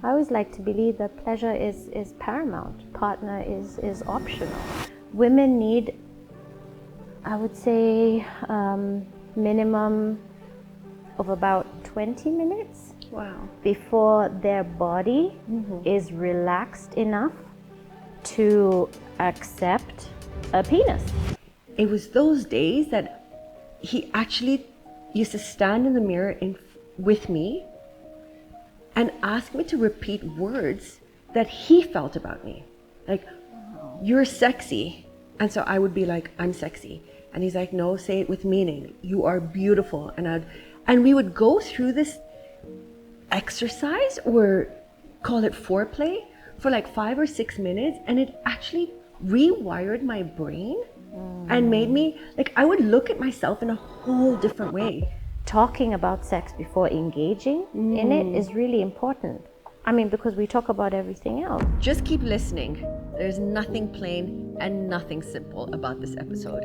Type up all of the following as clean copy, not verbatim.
I always like to believe that pleasure is paramount. Partner is optional. Women need, I would say, minimum of about 20 minutes before their body is relaxed enough to accept a penis. It was those days that he actually used to stand in the mirror with me and ask me to repeat words that he felt about me. Like, you're sexy. And so I would be like, I'm sexy. And he's like, no, say it with meaning. You are beautiful. And we would go through this exercise, or call it foreplay, for like 5 or 6 minutes. And it actually rewired my brain and made me, like, I would look at myself in a whole different way. Talking about sex before engaging in it is really important. I mean, because we talk about everything else. Just keep listening. There's nothing plain and nothing simple about this episode.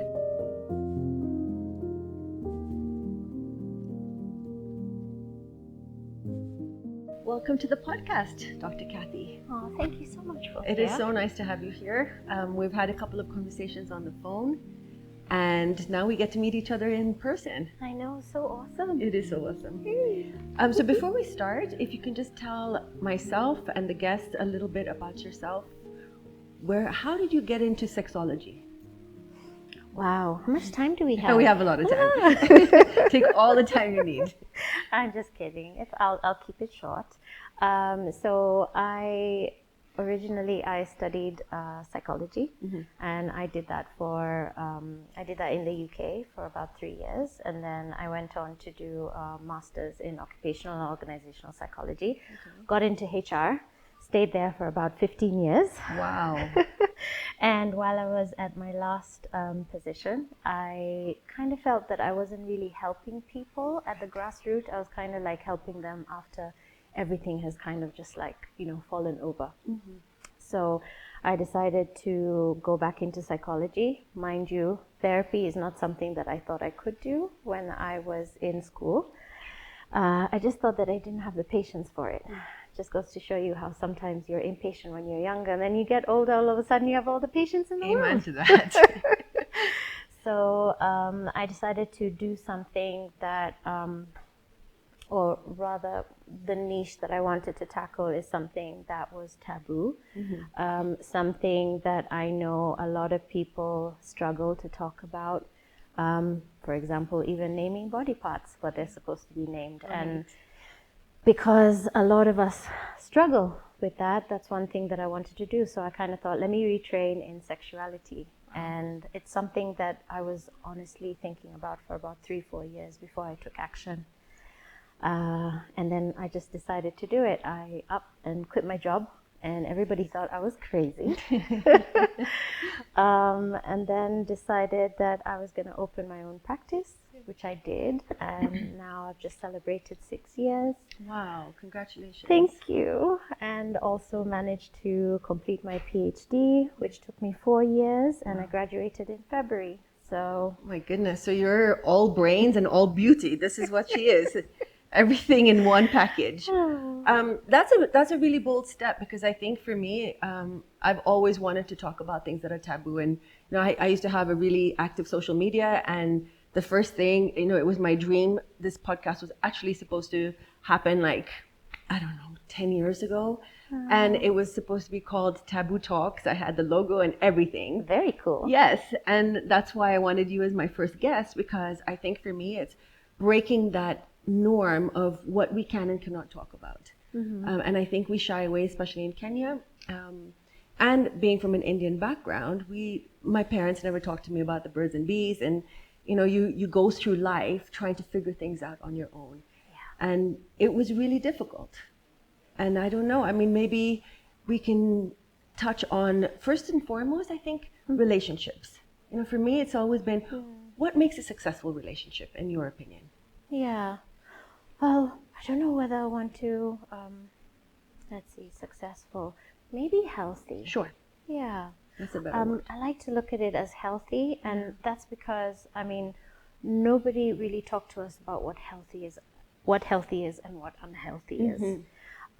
Welcome to the podcast, Dr. Cathy. Oh, thank you so much for It is so nice to have you here. We've had a couple of conversations on the phone, and now we get to meet each other in person. I know, so awesome. It is so awesome. So before we start, if you can just tell myself and the guests a little bit about yourself. How did you get into sexology? Wow, how much time do we have? We have a lot of time. Take all the time you need. I'm just kidding. I'll keep it short. So I studied psychology, and I did that in the UK for about 3 years, and then I went on to do a master's in occupational and organizational psychology. Got into HR, stayed there for about 15 years. Wow. And while I was at my last position, I kind of felt that I wasn't really helping people at the grassroots. I was kind of like helping them after everything has kind of just like, fallen over. So I decided to go back into psychology. Mind you, therapy is not something that I thought I could do when I was in school. I just thought that I didn't have the patience for it. Just goes to show you how sometimes you're impatient when you're younger, and then you get older, all of a sudden you have all the patience in the world. Amen to that. So I decided to do something that, or rather the niche that I wanted to tackle is something that was taboo, something that I know a lot of people struggle to talk about. For example, even naming body parts, what they're supposed to be named. Right. And because a lot of us struggle with that, that's one thing that I wanted to do. So I kind of thought, let me retrain in sexuality. And it's something that I was honestly thinking about for about 3-4 years before I took action. And then I just decided to do it. I up and quit my job, and everybody thought I was crazy. And then decided that I was going to open my own practice, which I did. And now I've just celebrated 6 years. Wow, congratulations. Thank you. And also managed to complete my PhD, which took me 4 years, and I graduated in February. So, my goodness, so you're all brains and all beauty. This is what she is. Everything in one package. That's a really bold step, because I think for me, I've always wanted to talk about things that are taboo. And I used to have a really active social media, and the first thing, it was my dream. This podcast was actually supposed to happen 10 years ago. And it was supposed to be called Taboo Talks. I had the logo and everything. very cool. Yes, and that's why I wanted you as my first guest, because I think for me it's breaking that norm of what we can and cannot talk about. And I think we shy away, especially in Kenya. And being from an Indian background, my parents never talked to me about the birds and bees, and you go through life trying to figure things out on your own. Yeah. And it was really difficult. And I don't know, maybe we can touch on, first and foremost, I think, relationships. For me, it's always been, what makes a successful relationship, in your opinion? Yeah. Well, I don't know whether I want to, successful. Maybe healthy. Sure. Yeah. That's a better word. I like to look at it as healthy, and that's because, nobody really talked to us about what healthy is and what unhealthy is.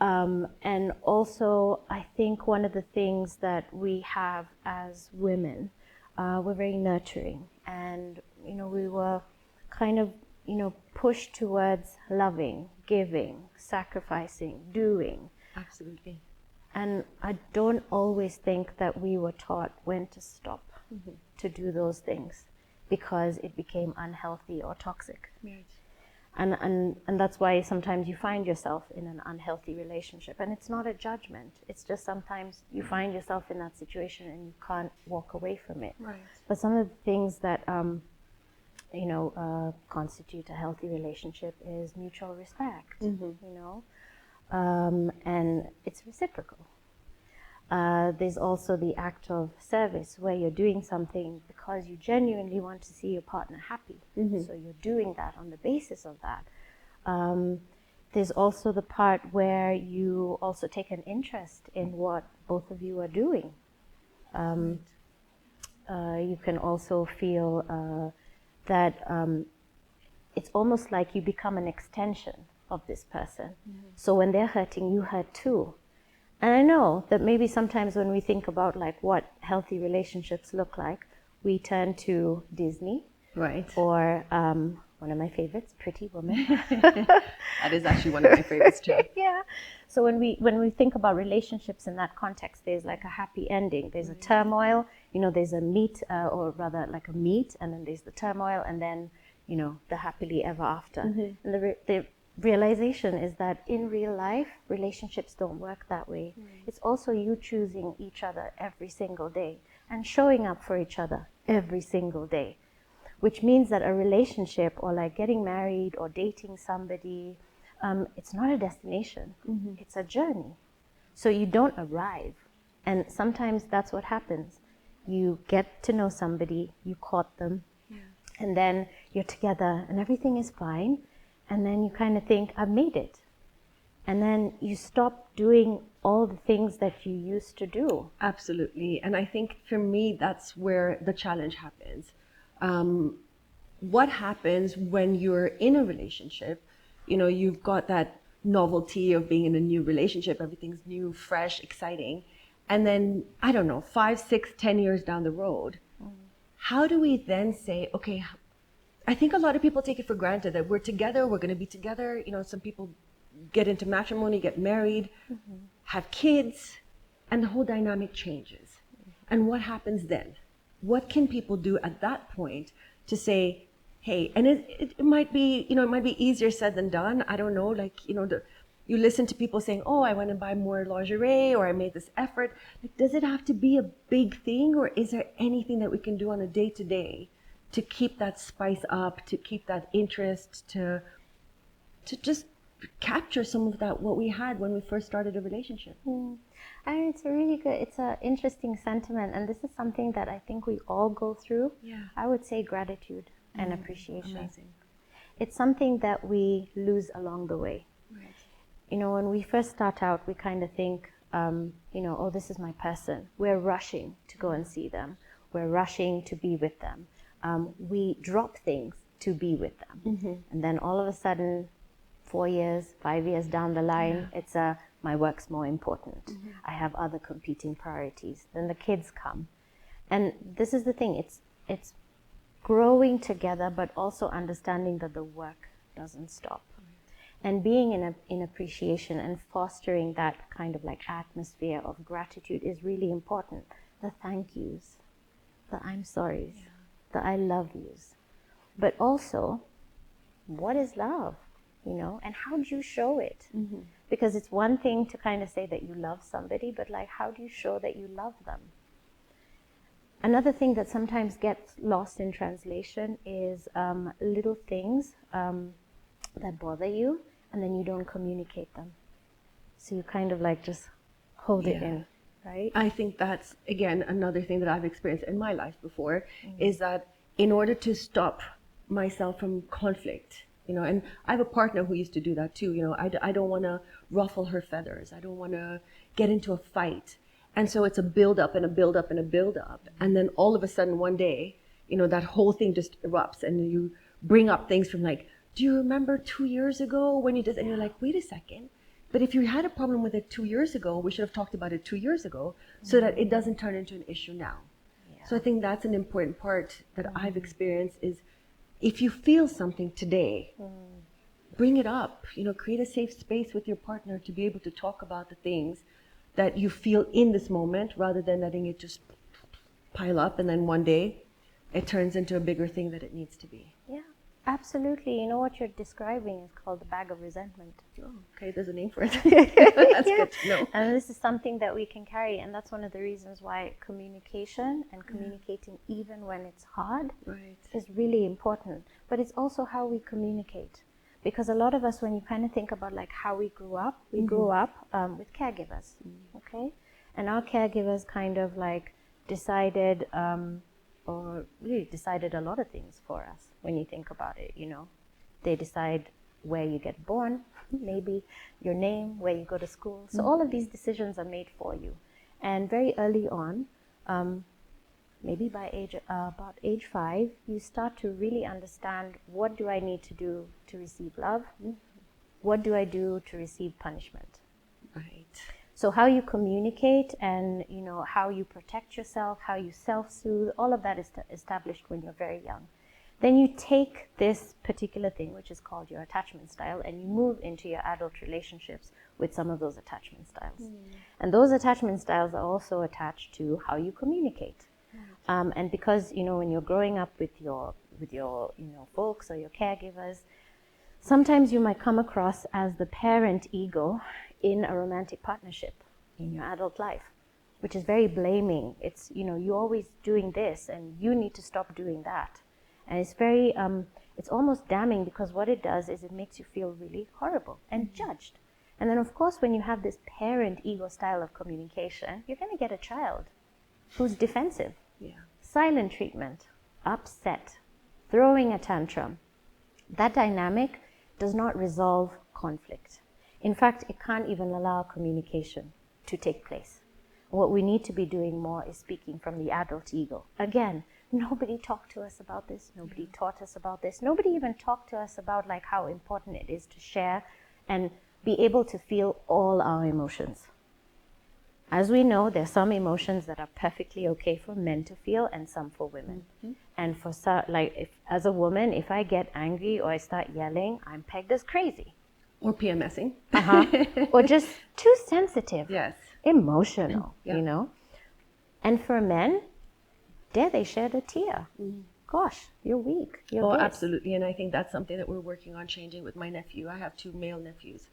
And also, I think one of the things that we have as women, we're very nurturing, and we were kind of pushed towards loving, giving, sacrificing, doing. Absolutely. And I don't always think that we were taught when to stop to do those things, because it became unhealthy or toxic. Right. And that's why sometimes you find yourself in an unhealthy relationship. And it's not a judgment. It's just sometimes you find yourself in that situation and you can't walk away from it. Right. But some of the things that constitute a healthy relationship is mutual respect, and it's reciprocal. There's also the act of service, where you're doing something because you genuinely want to see your partner happy. So you're doing that on the basis of that. There's also the part where you also take an interest in what both of you are doing. You can also feel that it's almost like you become an extension of this person. So when they're hurting, you hurt too. And I know that maybe sometimes when we think about like what healthy relationships look like, we turn to Disney, Right. or one of my favorites, Pretty Woman. That is actually one of my favorites too. Yeah. So when we think about relationships in that context, there's like a happy ending. There's a turmoil. There's a meet, or rather like a meet, and then there's the turmoil, and then the happily ever after. And the realization is that in real life, relationships don't work that way. It's also you choosing each other every single day and showing up for each other every single day, which means that a relationship, or like getting married or dating somebody, it's not a destination. It's a journey. So you don't arrive. And sometimes that's what happens. You get to know somebody, you court them, and then you're together and everything is fine. And then you kind of think, I've made it. And then you stop doing all the things that you used to do. Absolutely. And I think for me, that's where the challenge happens. What happens when you're in a relationship? You've got that novelty of being in a new relationship. Everything's new, fresh, exciting. And then, I don't know, 5, 6, 10 years down the road, how do we then say, okay, I think a lot of people take it for granted that we're together, we're going to be together. Some people get into matrimony, get married, have kids, and the whole dynamic changes. And what happens then? What can people do at that point to say, hey, and it might be, it might be easier said than done. I don't know, you listen to people saying, oh, I went and buy more lingerie, or I made this effort. Does it have to be a big thing, or is there anything that we can do on a day-to-day to keep that spice up, to keep that interest, to just capture some of that, what we had when we first started a relationship? It's an interesting sentiment, and this is something that I think we all go through. Yeah. I would say gratitude and appreciation. Amazing. It's something that we lose along the way. Right. When we first start out, we kind of think, oh, this is my person. We're rushing to go and see them. We're rushing to be with them. We drop things to be with them. And then all of a sudden, 4 years, 5 years down the line, it's my work's more important. I have other competing priorities. Then the kids come. And this is the thing, it's growing together, but also understanding that the work doesn't stop. And being in appreciation and fostering that kind of like atmosphere of gratitude is really important. The thank yous, the I'm sorries, the I love yous. But also, what is love? And how do you show it? Because it's one thing to kind of say that you love somebody, but like, how do you show that you love them? Another thing that sometimes gets lost in translation is little things that bother you, and then you don't communicate them. So you kind of like just hold it in, right? I think that's, again, another thing that I've experienced in my life before, is that in order to stop myself from conflict, and I have a partner who used to do that too, I don't want to ruffle her feathers. I don't want to get into a fight. And so it's a build up and a build up and a build up. And then all of a sudden one day, that whole thing just erupts, and you bring up things from like, do you remember 2 years ago when you did, and you're like, wait a second, But if you had a problem with it 2 years ago, we should have talked about it 2 years ago so that it doesn't turn into an issue now. Yeah. So I think that's an important part that I've experienced is if you feel something today, bring it up, create a safe space with your partner to be able to talk about the things that you feel in this moment rather than letting it just pile up and then one day it turns into a bigger thing that it needs to be. Yeah, absolutely. You know what you're describing is called the bag of resentment. Oh, okay, there's a name for it. That's Yeah. good to know. And this is something that we can carry, and that's one of the reasons why communication and communicating even when it's hard Right. is really important. But it's also how we communicate. Because a lot of us, when you kind of think about like how we grew up with caregivers, okay? And our caregivers kind of like decided, or really decided a lot of things for us when you think about it, They decide where you get born, maybe your name, where you go to school. So all of these decisions are made for you. And very early on, maybe by about age 5, you start to really understand, what do I need to do to receive love? What do I do to receive punishment? Right. So how you communicate and, how you protect yourself, how you self-soothe, all of that is established when you're very young. Then you take this particular thing, which is called your attachment style, and you move into your adult relationships with some of those attachment styles. And those attachment styles are also attached to how you communicate. And because, when you're growing up with your folks or your caregivers, sometimes you might come across as the parent ego in a romantic partnership in your adult life, which is very blaming. It's, you're always doing this and you need to stop doing that. And it's very, it's almost damning, because what it does is it makes you feel really horrible and judged. And then of course, when you have this parent ego style of communication, you're going to get a child who's defensive, silent treatment, upset, throwing a tantrum. That dynamic does not resolve conflict. In fact, it can't even allow communication to take place. What we need to be doing more is speaking from the adult ego. Again, nobody talked to us about this. Nobody taught us about this. Nobody even talked to us about like how important it is to share and be able to feel all our emotions. As we know, there are some emotions that are perfectly okay for men to feel and some for women. And for as a woman, if I get angry or I start yelling, I'm pegged as crazy. Or PMSing. Or just too sensitive. Yes. Emotional, And for men, dare they shed a tear. Gosh, you're weak. You're this. Absolutely. And I think that's something that we're working on changing with my nephew. I have 2 male nephews.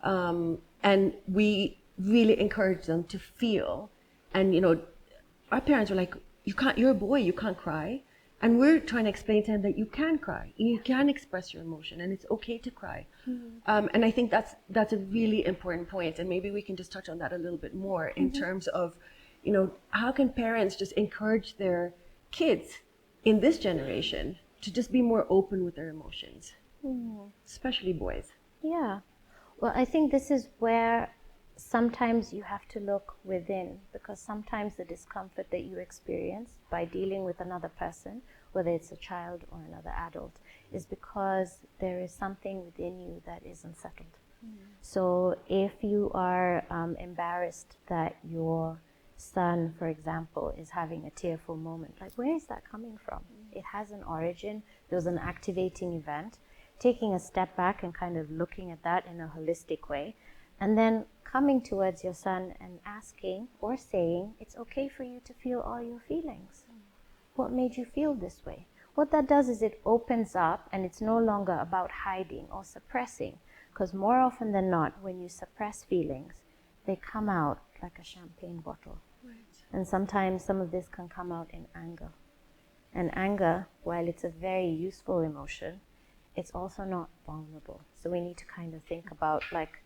And we really encourage them to feel. And, our parents were like, you're a boy, you can't cry. And we're trying to explain to him that you can cry. You can express your emotion and it's okay to cry. And I think that's a really important point. And maybe we can just touch on that a little bit more in terms of, how can parents just encourage their kids in this generation to just be more open with their emotions, especially boys. Yeah. Well, I think this is where sometimes you have to look within, because sometimes the discomfort that you experience by dealing with another person, whether it's a child or another adult, is because there is something within you that isn't settled. So if you are embarrassed that your son, for example, is having a tearful moment, like, where is that coming from? It has an origin. There was an activating event. Taking a step back and kind of looking at that in a holistic way, and then coming towards your son and asking or saying, it's okay for you to feel all your feelings. What made you feel this way? What that does is it opens up, and it's no longer about hiding or suppressing, because more often than not, when you suppress feelings, they come out like a champagne bottle. Right. And sometimes some of this can come out in anger. And anger, while it's a very useful emotion, it's also not vulnerable. So we need to kind of think about like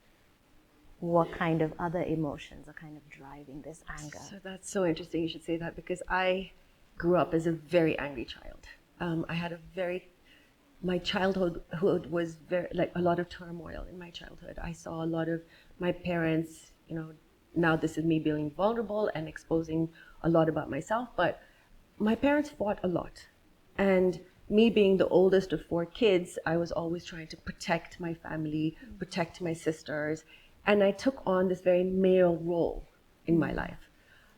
what kind of other emotions are kind of driving this anger. So that's so interesting you should say that, because I grew up as a very angry child. I had my childhood was like a lot of turmoil in my childhood. I saw a lot of my parents, now this is me being vulnerable and exposing a lot about myself, but my parents fought a lot. And me being the oldest of 4 kids, I was always trying to protect my family, protect my sisters. and I took on this very male role in my life.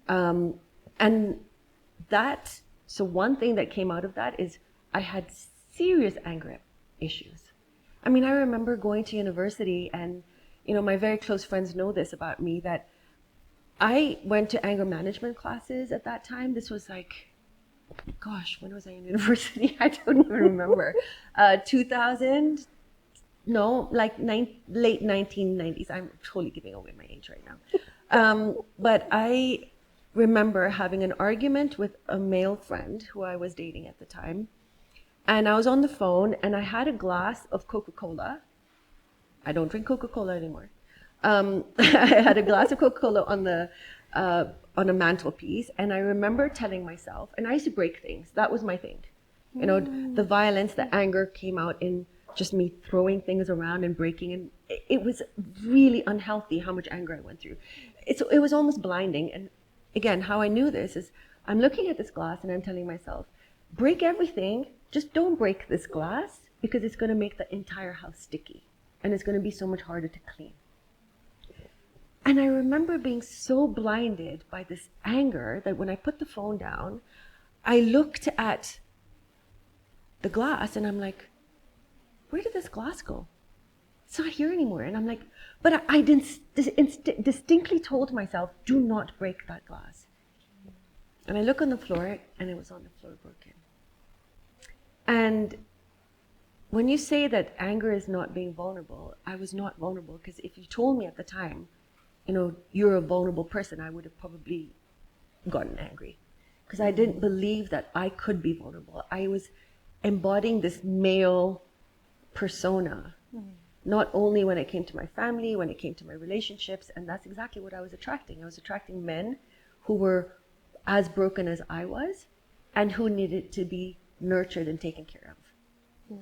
And that, so one thing that came out of that is I had serious anger issues. I mean, I remember going to university, and, you know, my very close friends know this about me, that I went to anger management classes at that time. This was like, gosh, when was I in university? I don't even remember. 2000, no, like late 1990s. I'm totally giving away my age right now. But I remember having an argument with a male friend who I was dating at the time. And I was on the phone, and I had a glass of Coca-Cola. I don't drink Coca-Cola anymore. I had a glass of Coca-Cola on a mantelpiece, and I remember telling myself, and I used to break things. That was my thing. You know, the violence, the anger came out in just me throwing things around and breaking, and it was really unhealthy how much anger I went through. It was almost blinding. And again, how I knew this is I'm looking at this glass and I'm telling myself, break everything, just don't break this glass, because it's going to make the entire house sticky, and it's going to be so much harder to clean. And I remember being so blinded by this anger that when I put the phone down, I looked at the glass and I'm like, where did this glass go? It's not here anymore. And I'm like, but I distinctly told myself, do not break that glass. And I look on the floor, and it was on the floor broken. And when you say that anger is not being vulnerable, I was not vulnerable, because if you told me at the time, you know, you're a vulnerable person, I would have probably gotten angry, because I didn't believe that I could be vulnerable. I was embodying this male persona, not only when it came to my family, when it came to my relationships, and that's exactly what I was attracting. I was attracting men who were as broken as I was, and who needed to be nurtured and taken care of,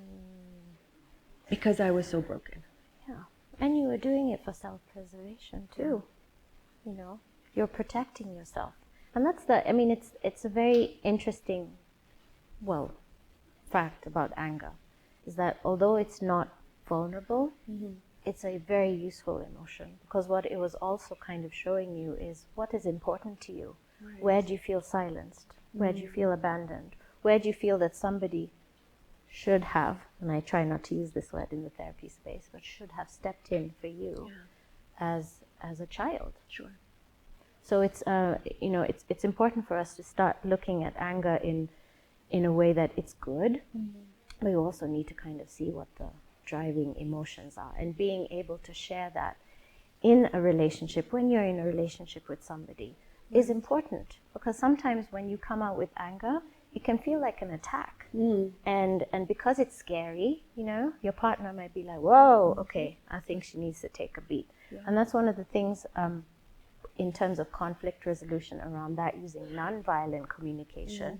because I was so broken. Yeah. And you were doing it for self-preservation too. You know, you're protecting yourself. And that's it's a very interesting, fact about anger, is that although it's not vulnerable, it's a very useful emotion, because what it was also kind of showing you is what is important to you. Right. Where do you feel silenced? Where do you feel abandoned? Where do you feel that somebody should have, and I try not to use this word in the therapy space, but should have stepped in for you as a child. Sure. So it's it's important for us to start looking at anger in a way that it's good, but you also need to kind of see what the driving emotions are, and being able to share that in a relationship, when you're in a relationship with somebody, is important, because sometimes when you come out with anger, it can feel like an attack. And because it's scary, you know, your partner might be like, whoa, okay, I think she needs to take a beat. Yeah. And that's one of the things in terms of conflict resolution around that, using nonviolent communication.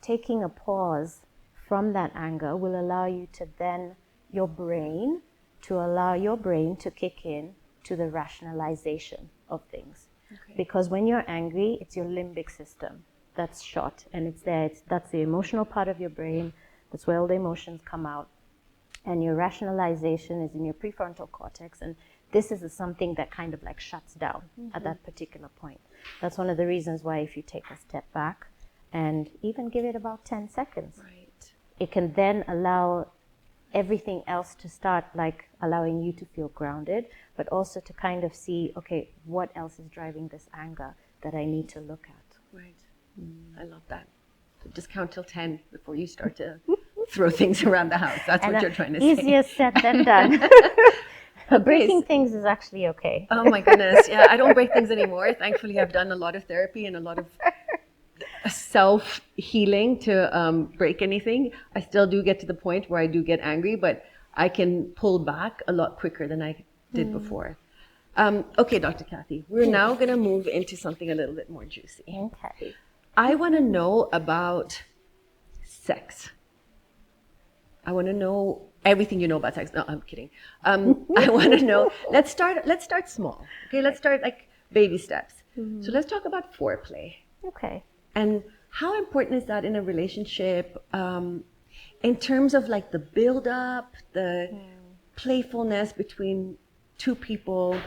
Taking a pause from that anger will allow you to then, allow your brain to kick in to the rationalization of things. Okay. Because when you're angry, it's your limbic system that's shot, and it's there. That's the emotional part of your brain. That's where all the emotions come out. And your rationalization is in your prefrontal cortex, and this is something that kind of like shuts down at that particular point. That's one of the reasons why, if you take a step back and even give it about 10 seconds, right, it can then allow everything else to start, like allowing you to feel grounded, but also to kind of see, okay, what else is driving this anger that I need to look at. Right. I love that. So just count till 10 before you start to throw things around the house. That's what you're trying to say. Easier said than done. But breaking things is actually okay. Oh my goodness. Yeah, I don't break things anymore. Thankfully, I've done a lot of therapy and a lot of self-healing to break anything. I still do get to the point where I do get angry, but I can pull back a lot quicker than I did before. Okay, Dr. Cathy, we're now going to move into something a little bit more juicy. Okay. I want to know about sex. I want to know everything you know about sex. No, I'm kidding. I want to know. Let's start small. Okay, let's start like baby steps. So let's talk about foreplay. Okay. And how important is that in a relationship, in terms of like the build up, the playfulness between two people.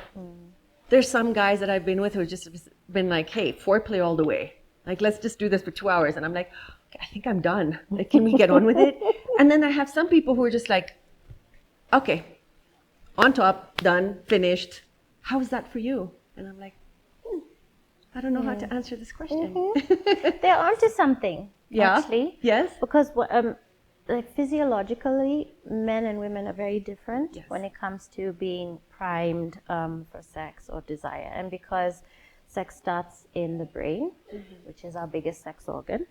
There's some guys that I've been with who have just been like, hey, foreplay all the way. Like, let's just do this for 2 hours. And I'm like, okay, I think I'm done. Like, can we get on with it? And then I have some people who are just like, okay, on top, done, finished. How is that for you? And I'm like, I don't know how to answer this question. They're onto something, actually. Yes. Because like physiologically, men and women are very different when it comes to being primed for sex or desire. And because sex starts in the brain, which is our biggest sex organ,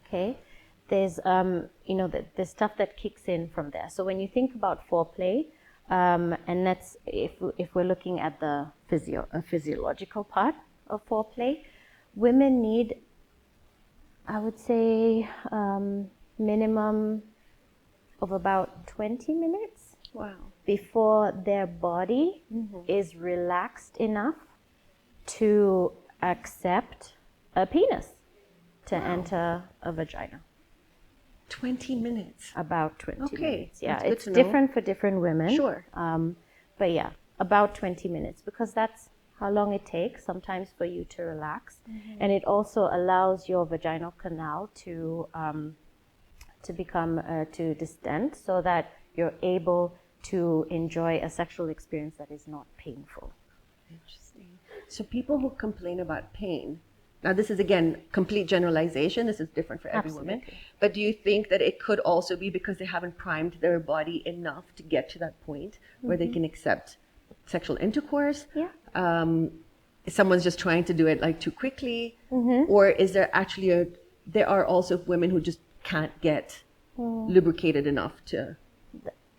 okay, there's, there's stuff that kicks in from there. So when you think about foreplay, and that's, if we're looking at the physiological part of foreplay, women need, I would say, minimum of about 20 minutes before their body is relaxed enough to accept a penis to enter a vagina. 20 minutes. About 20 minutes. Yeah, that's it's different for different women. Sure. But yeah, about 20 minutes, because that's how long it takes sometimes for you to relax. And it also allows your vaginal canal to become, to distend, so that you're able to enjoy a sexual experience that is not painful. Interesting. So people who complain about pain, now this is again complete generalization, this is different for every woman, but do you think that it could also be because they haven't primed their body enough to get to that point where they can accept sexual intercourse? Someone's just trying to do it like too quickly, or is there actually there are also women who just can't get lubricated enough to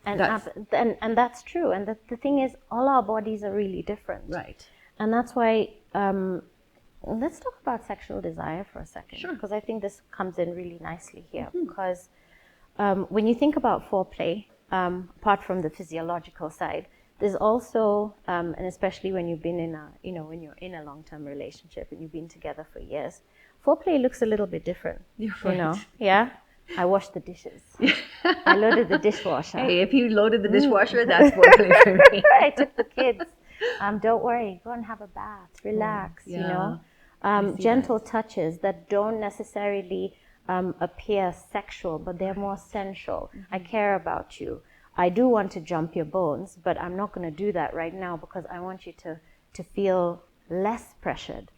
and that's true. And the thing is, all our bodies are really different, right? And that's why let's talk about sexual desire for a second, because I think this comes in really nicely here. Because when you think about foreplay, apart from the physiological side, there's also, and especially when you've been in when you're in a long-term relationship and you've been together for years, foreplay looks a little bit different. Yeah. I washed the dishes. I loaded the dishwasher. Hey, if you loaded the dishwasher, that's foreplay for me. I took the kids. Don't worry, go and have a bath, relax. Gentle touches that don't necessarily appear sexual, but they're more sensual. I care about you. I do want to jump your bones, but I'm not going to do that right now because I want you to feel less pressured.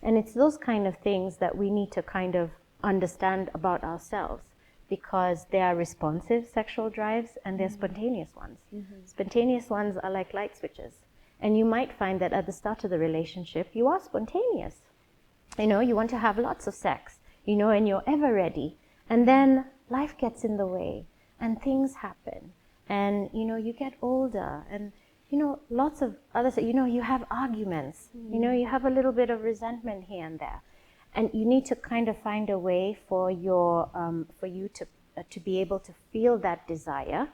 And it's those kind of things that we need to kind of understand about ourselves, because there are responsive sexual drives and there are spontaneous ones. Spontaneous ones are like light switches. And you might find that at the start of the relationship, you are spontaneous. You want to have lots of sex, and you're ever ready. And then life gets in the way and things happen. And, you get older and, lots of others, you have arguments, you have a little bit of resentment here and there. And you need to kind of find a way for you to be able to feel that desire.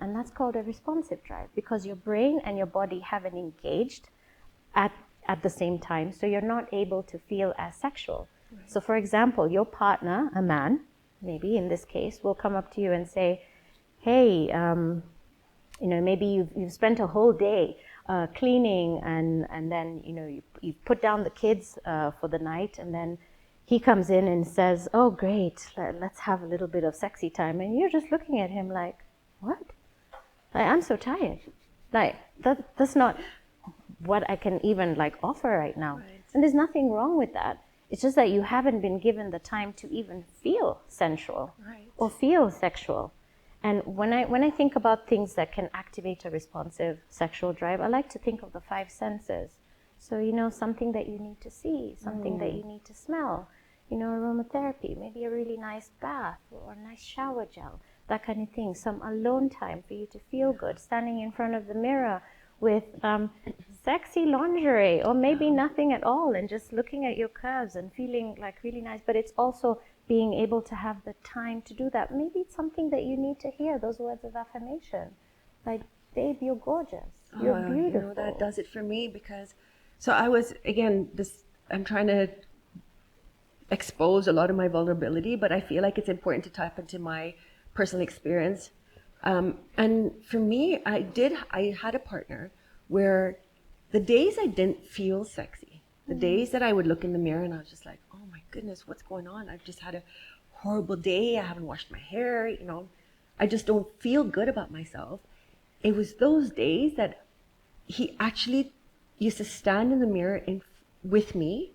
And that's called a responsive drive, because your brain and your body haven't engaged at the same time. So you're not able to feel as sexual. So for example, your partner, a man, maybe in this case, will come up to you and say, hey, maybe you've spent a whole day cleaning, and then you put down the kids for the night, and then he comes in and says, oh great, let's have a little bit of sexy time, and you're just looking at him like, what? I'm so tired. That's not what I can even offer right now. And there's nothing wrong with that. It's just that you haven't been given the time to even feel sensual or feel sexual. And when I think about things that can activate a responsive sexual drive, I like to think of the 5 senses. So, something that you need to see, something that you need to smell, aromatherapy, maybe a really nice bath or a nice shower gel, that kind of thing. Some alone time for you to feel good, standing in front of the mirror with sexy lingerie, or maybe nothing at all, and just looking at your curves and feeling really nice. But it's also being able to have the time to do that. Maybe it's something that you need to hear, those words of affirmation, like, babe, you're gorgeous, you're beautiful. That does it for me, because I was, again, I'm trying to expose a lot of my vulnerability, but I feel like it's important to tap into my personal experience. And for me, I had a partner where the days I didn't feel sexy, the days that I would look in the mirror and I was just like, oh my goodness, what's going on? I've just had a horrible day. I haven't washed my hair, you know, I just don't feel good about myself. It was those days that he actually used to stand in the mirror with me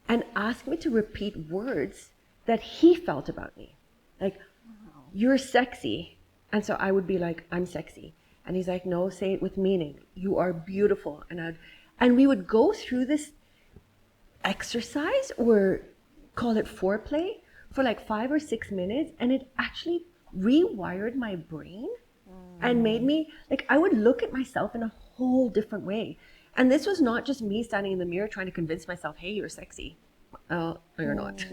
and ask me to repeat words that he felt about me. Like, wow, you're sexy. And so I would be like, I'm sexy. And he's like, no, say it with meaning. You are beautiful. And we would go through this exercise, or call it foreplay, for like 5 or 6 minutes. And it actually rewired my brain and made me, like, I would look at myself in a whole different way. And this was not just me standing in the mirror trying to convince myself, hey, you're sexy. Oh, no, you're not.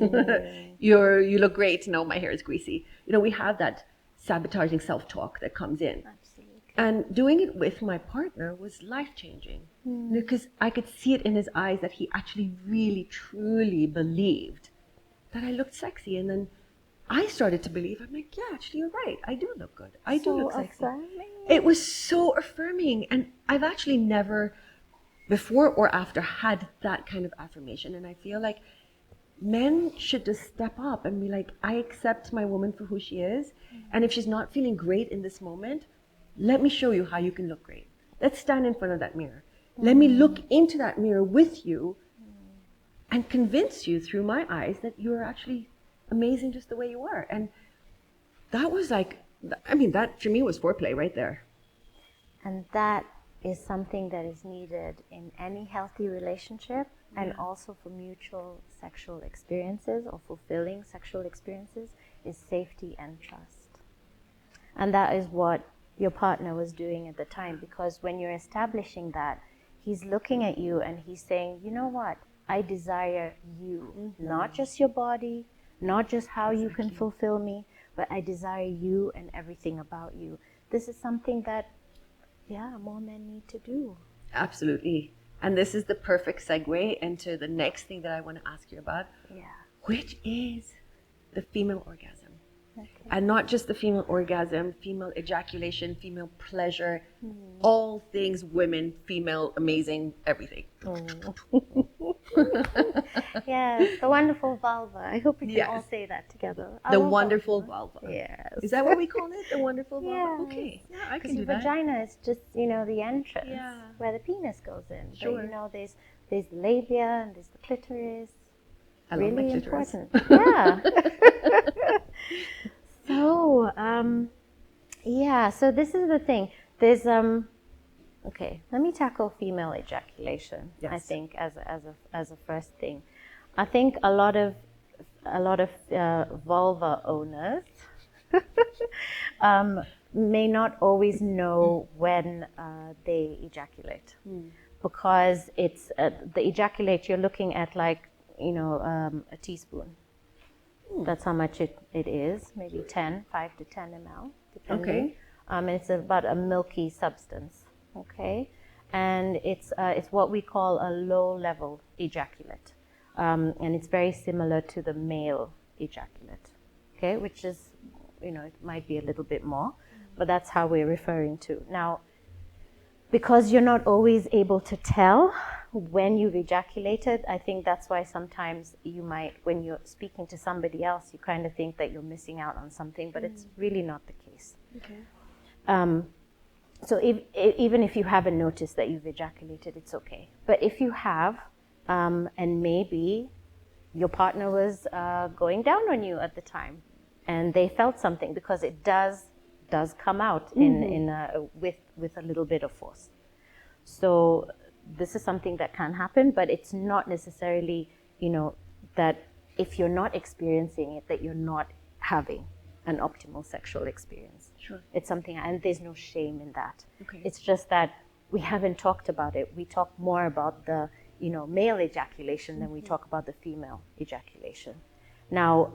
You look great. No, my hair is greasy. You know, we have that sabotaging self-talk that comes in. Absolutely. And doing it with my partner was life-changing because I could see it in his eyes that he actually really, truly believed that I looked sexy. And then I started to believe, I'm like, yeah, actually, you're right. I do look good. I do look sexy. Affirming. It was so affirming. And I've actually never, before or after, had that kind of affirmation. And I feel like men should just step up and be like, I accept my woman for who she is. And if she's not feeling great in this moment, let me show you how you can look great. Let's stand in front of that mirror. Let me look into that mirror with you and convince you through my eyes that you're actually amazing just the way you are. And that was like, I mean, that for me was foreplay right there. And that is something that is needed in any healthy relationship, and also for mutual sexual experiences or fulfilling sexual experiences, is safety and trust. And that is what your partner was doing at the time, because when you're establishing that, he's looking at you and he's saying, you know what, I desire you, not just your body, not just how you can fulfill me, but I desire you and everything about you. This is something that, more men need to do. Absolutely. And this is the perfect segue into the next thing that I want to ask you about, which is the female orgasm. Okay. And not just the female orgasm, female ejaculation, female pleasure, all things women, female, amazing, everything. Yes, the wonderful vulva. I hope we can all say that together. The wonderful vulva. Yes. Is that what we call it? The wonderful vulva? Yes. Okay. Yeah, I can do that. Vagina is just, the entrance where the penis goes in. Sure. But, there's the labia and there's the clitoris. I really love my clitoris. Important. Yeah. So, so this is the thing. There's okay, let me tackle female ejaculation. Yes. I think as a first thing. I think a lot of vulva owners may not always know when they ejaculate, because it's the ejaculate you're looking at like a teaspoon. That's how much it is, maybe 5 to 10 ml, depending. Okay. And it's about a milky substance, okay? And it's what we call a low-level ejaculate. And it's very similar to the male ejaculate, okay? Which is, it might be a little bit more, but that's how we're referring to. Now, because you're not always able to tell when you've ejaculated, I think that's why sometimes you might, when you're speaking to somebody else, you kind of think that you're missing out on something, but it's really not the case. Okay. So even if you haven't noticed that you've ejaculated, it's okay. But if you have, and maybe your partner was going down on you at the time, and they felt something, because it does come out with a little bit of force. So this is something that can happen, but it's not necessarily, that if you're not experiencing it, that you're not having an optimal sexual experience. Sure. It's something, and there's no shame in that. Okay. It's just that we haven't talked about it. We talk more about the, male ejaculation than we talk about the female ejaculation. Now,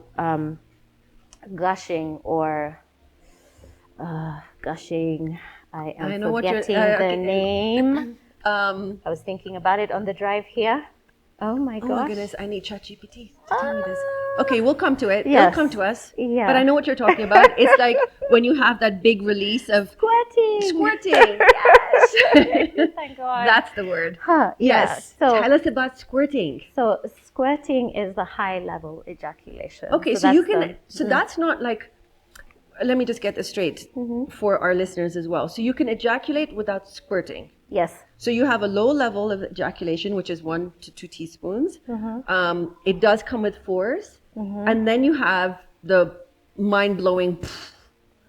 gushing, I am forgetting the name. I was thinking about it on the drive here. Oh my gosh. Oh my goodness, I need ChatGPT to tell me this. Okay, we'll come to it. Yes. It'll come to us. Yeah. But I know what you're talking about. It's like when you have that big release of squirting. Yes. Thank God. That's the word. Huh, yeah. Yes. So, Tell us about squirting. so squirting is the high level ejaculation. Okay, so you can, so that's not like, let me just get this straight for our listeners as well. So you can ejaculate without squirting. Yes. So you have a low level of ejaculation, which is 1 to 2 teaspoons. It does come with force. And then you have the mind-blowing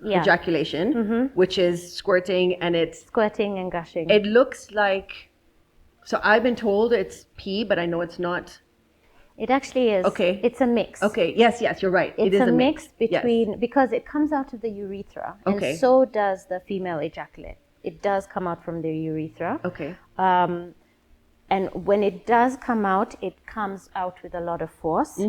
ejaculation, which is squirting, and it's Squirting and gushing. it looks like, so I've been told it's pee, but I know it's not. It actually is. Okay. It's a mix. Okay, yes, you're right. It's it is a mix Yes. between, because it comes out of the urethra, Okay. and so does the female ejaculate. It does come out from the urethra. Okay. And when it does come out, it comes out with a lot of force.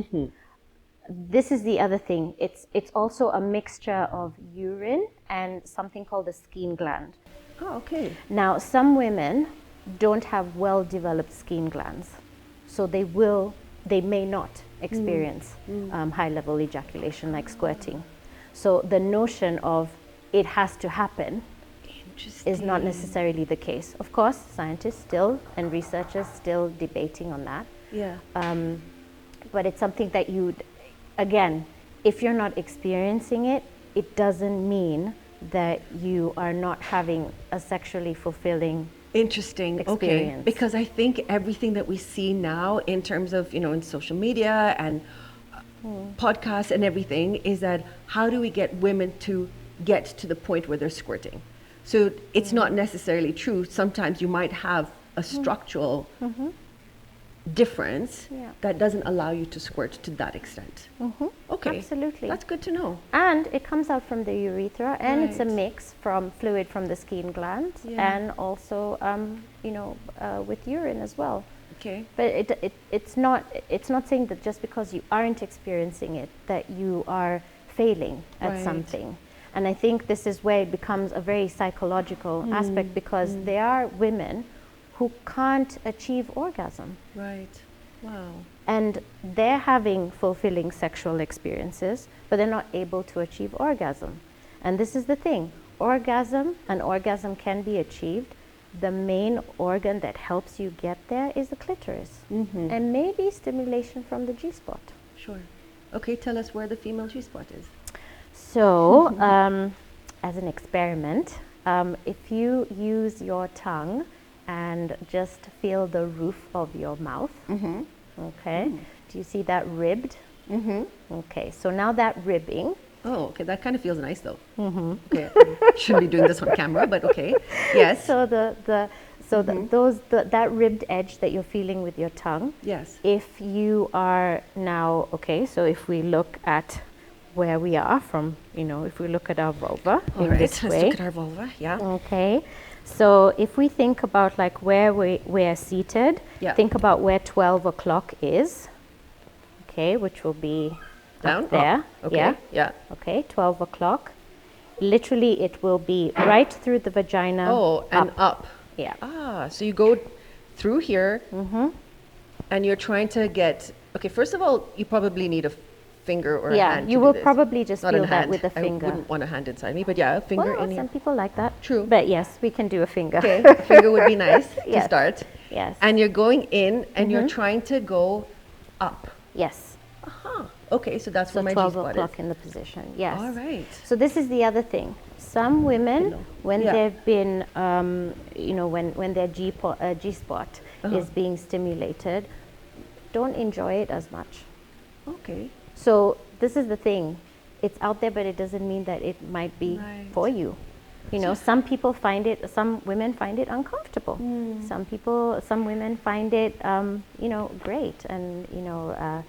This is the other thing. It's also a mixture of urine and something called the skin gland. Oh, okay. Now, some women don't have well-developed skin glands, so they may not experience high-level ejaculation like squirting. So the notion of it has to happen is not necessarily the case. Of course, scientists still and researchers still debating on that. Yeah. But it's something that again, if you're not experiencing it, it doesn't mean that you are not having a sexually fulfilling Interesting. Okay. experience. Because I think everything that we see now in terms of, in social media and podcasts and everything is that how do we get women to get to the point where they're squirting? So it's not necessarily true. Sometimes you might have a structural difference that doesn't allow you to squirt to that extent. Okay. Absolutely. That's good to know. And it comes out from the urethra, and it's a Right. mix from fluid from the skin gland and also, with urine as well. Okay. But it's not saying that just because you aren't experiencing it that you are failing at Right. something. And I think this is where it becomes a very psychological aspect, because there are women who can't achieve orgasm. Right. Wow. And they're having fulfilling sexual experiences, but they're not able to achieve orgasm. And this is the thing. An orgasm can be achieved. The main organ that helps you get there is the clitoris. And maybe stimulation from the G-spot. Sure. Okay, tell us where the female G-spot is. So, as an experiment, if you use your tongue and just feel the roof of your mouth, okay, do you see that ribbed? Okay, so now that ribbing. Oh, okay, that kind of feels nice though. Okay, shouldn't be doing this on camera, but okay. Yes. So that ribbed edge that you're feeling with your tongue. Yes. If you are now, okay, so if we look at where we are from, if we look at our vulva All in right, this let's way. look at our vulva. Yeah. Okay, so if we think about like where we're seated, Yeah. think about where 12 o'clock is, okay, which will be Down up there. Up. Okay. Yeah. Yeah. Okay, 12 o'clock. Literally, it will be right through the vagina. Oh, and up. Yeah. Ah, so you go through here, and you're trying to get. Okay, first of all, you probably need a finger or a hand. You to will do this. probably just Not feel a that hand. with a finger. I wouldn't want a hand inside me, but yeah, a finger Well, in here. some people like that. True. But yes, we can do a finger. Okay, a finger would be nice to Yes. start. Yes. And you're going in, and you're trying to go up. Yes. Aha. Okay, so that's So where my 12 G-spot o'clock is. in the position. Yes. All right. So this is the other thing. Some women, when Yeah. they've been, when their G-spot is being stimulated, don't enjoy it as much. Okay. So this is the thing. It's out there, but it doesn't mean that it might be Right. for you. Some women find it uncomfortable. Some women find it, great and,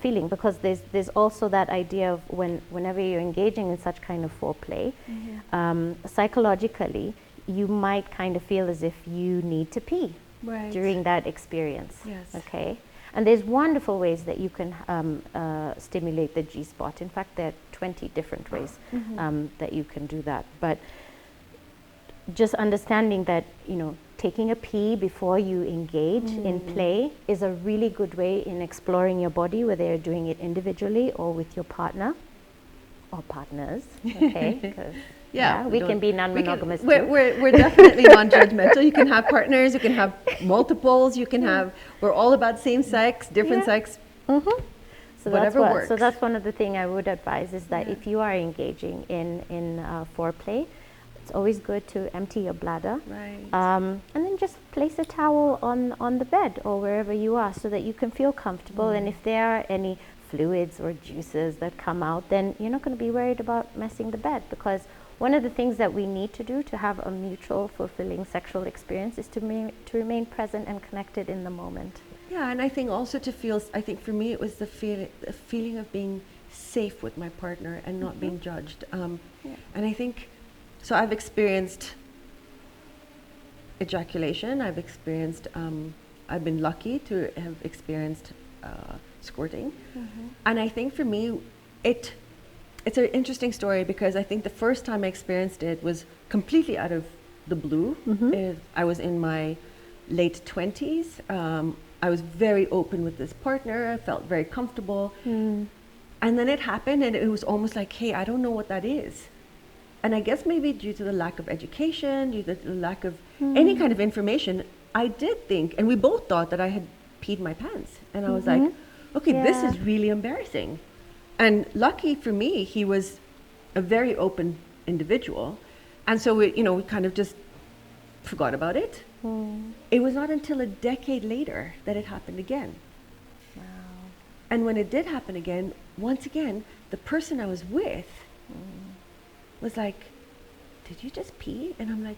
feeling, because there's also that idea of whenever you're engaging in such kind of foreplay, psychologically, you might kind of feel as if you need to pee Right. during that experience. Yes. Okay. And there's wonderful ways that you can stimulate the G-spot. In fact, there are 20 different ways that you can do that. But just understanding that, taking a pee before you engage in play is a really good way in exploring your body, whether you're doing it individually or with your partner. or partners, okay? 'Cause, Yeah, we can be non-monogamous too. We're definitely non-judgmental. You can have partners, you can have multiples, you can have, we're all about same sex, different sex, So whatever works. So that's one of the things I would advise is that if you are engaging in foreplay, it's always good to empty your bladder. Right. And then just place a towel on the bed or wherever you are so that you can feel comfortable. And if there are any fluids or juices that come out, then you're not going to be worried about messing the bed, because one of the things that we need to do to have a mutual, fulfilling sexual experience is to remain present and connected in the moment. Yeah, and I think also to feel, I think for me it was the feeling of being safe with my partner and not being judged. And I think, so I've experienced ejaculation, I've experienced, I've been lucky to have experienced squirting. And I think for me, it's an interesting story because I think the first time I experienced it was completely out of the blue. I was in my late 20s. I was very open with this partner. I felt very comfortable. And then it happened and it was almost like, hey, I don't know what that is. And I guess maybe due to the lack of education, due to the lack of any kind of information, I did think, and we both thought that I had peed my pants. And I was like, okay, this is really embarrassing. And lucky for me, he was a very open individual. And so we kind of just forgot about it. It was not until a decade later that it happened again. Wow. And when it did happen again, once again, the person I was with was like, did you just pee? And I'm like,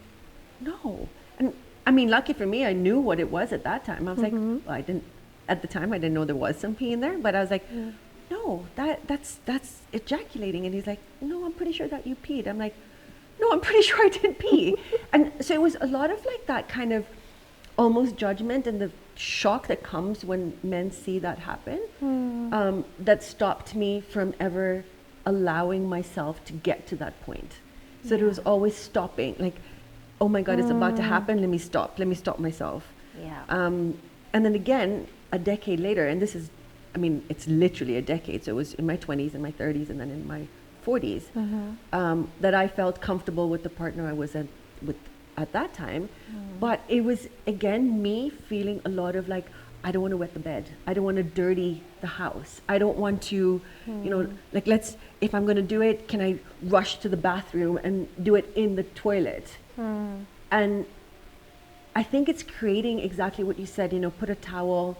no. And I mean, lucky for me, I knew what it was at that time. I was like, well, at the time, I didn't know there was some pee in there, but I was like, no, that's ejaculating. And he's like, no, I'm pretty sure that you peed. I'm like, no, I'm pretty sure I didn't pee. And so it was a lot of like that kind of almost judgment and the shock that comes when men see that happen, that stopped me from ever allowing myself to get to that point. So it was always stopping, like, oh my God, it's about to happen, let me stop myself. Yeah. And then again, a decade later, and this is, I mean, it's literally a decade, so it was in my 20s and my 30s and then in my 40s, that I felt comfortable with the partner I was with at that time. But it was, again, me feeling a lot of like, I don't want to wet the bed. I don't want to dirty the house. I don't want to, like, if I'm going to do it, can I rush to the bathroom and do it in the toilet? And I think it's creating exactly what you said, put a towel.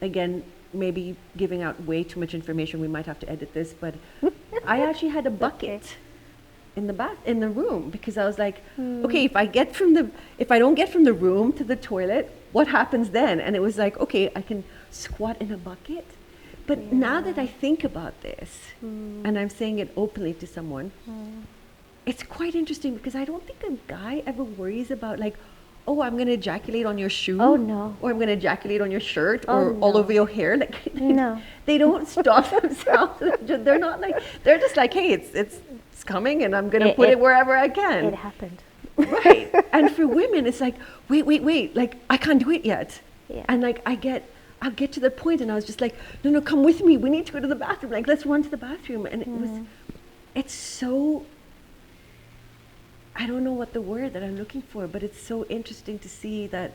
Again, maybe giving out way too much information. We might have to edit this, but I actually had a bucket in the room because I was like, okay, if I don't get from the room to the toilet, what happens then? And it was like, okay, I can squat in a bucket. But now that I think about this, and I'm saying it openly to someone, it's quite interesting because I don't think a guy ever worries about like, oh, I'm going to ejaculate on your shoe. Oh, no. Or I'm going to ejaculate on your shirt or all over your hair. Like, No. They don't stop themselves. They're not like, they're just like, hey, it's coming and I'm going to put it wherever I can. It happened. Right. And for women, it's like, wait, like, I can't do it yet. Yeah. And like, I'll get to the point and I was just like, no, come with me. We need to go to the bathroom. Like, let's run to the bathroom. And it's so, I don't know what the word that I'm looking for, but it's so interesting to see that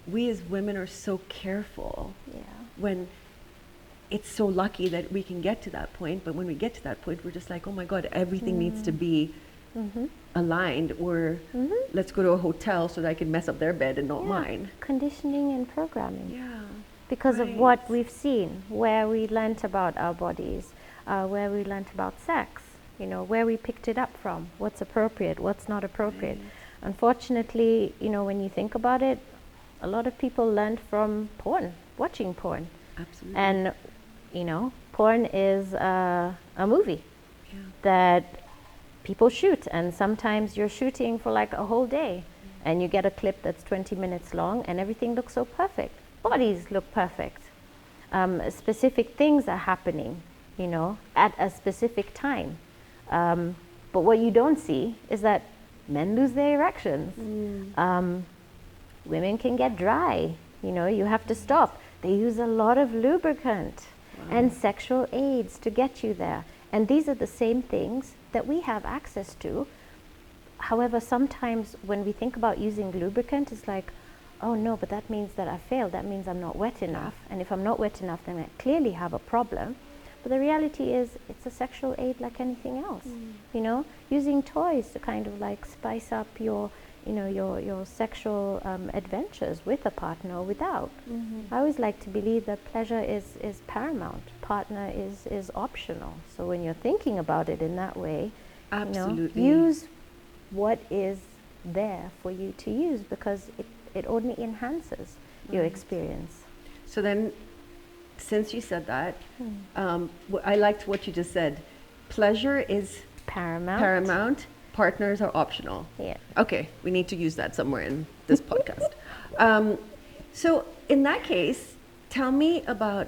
we as women are so careful when it's so lucky that we can get to that point. But when we get to that point, we're just like, oh my God, everything needs to be aligned, or let's go to a hotel so that I can mess up their bed and not mine. Conditioning and programming. Yeah. Because of what we've seen, where we learnt about our bodies, where we learnt about sex, where we picked it up from, what's appropriate, what's not appropriate. Unfortunately, when you think about it, a lot of people learned from porn, watching porn. Absolutely. And, porn is a movie that people shoot, and sometimes you're shooting for like a whole day and you get a clip that's 20 minutes long and everything looks so perfect. Bodies look perfect. Specific things are happening, at a specific time. But what you don't see is that men lose their erections. Women can get dry. You have to stop. They use a lot of lubricant and sexual aids to get you there. And these are the same things that we have access to. However, sometimes when we think about using lubricant, it's like, oh no, but that means that I failed. That means I'm not wet enough. And if I'm not wet enough, then I clearly have a problem. But the reality is, it's a sexual aid like anything else. You know, using toys to kind of like spice up your, you know, your sexual adventures with a partner or without. I always like to believe that pleasure is paramount. Partner is optional. So when you're thinking about it in that way, Absolutely. you know, use what is there for you to use, because it only enhances your experience. So then, since you said that, I liked what you just said. Pleasure is paramount. Partners are optional. Yeah. Okay, we need to use that somewhere in this podcast. So in that case, tell me about,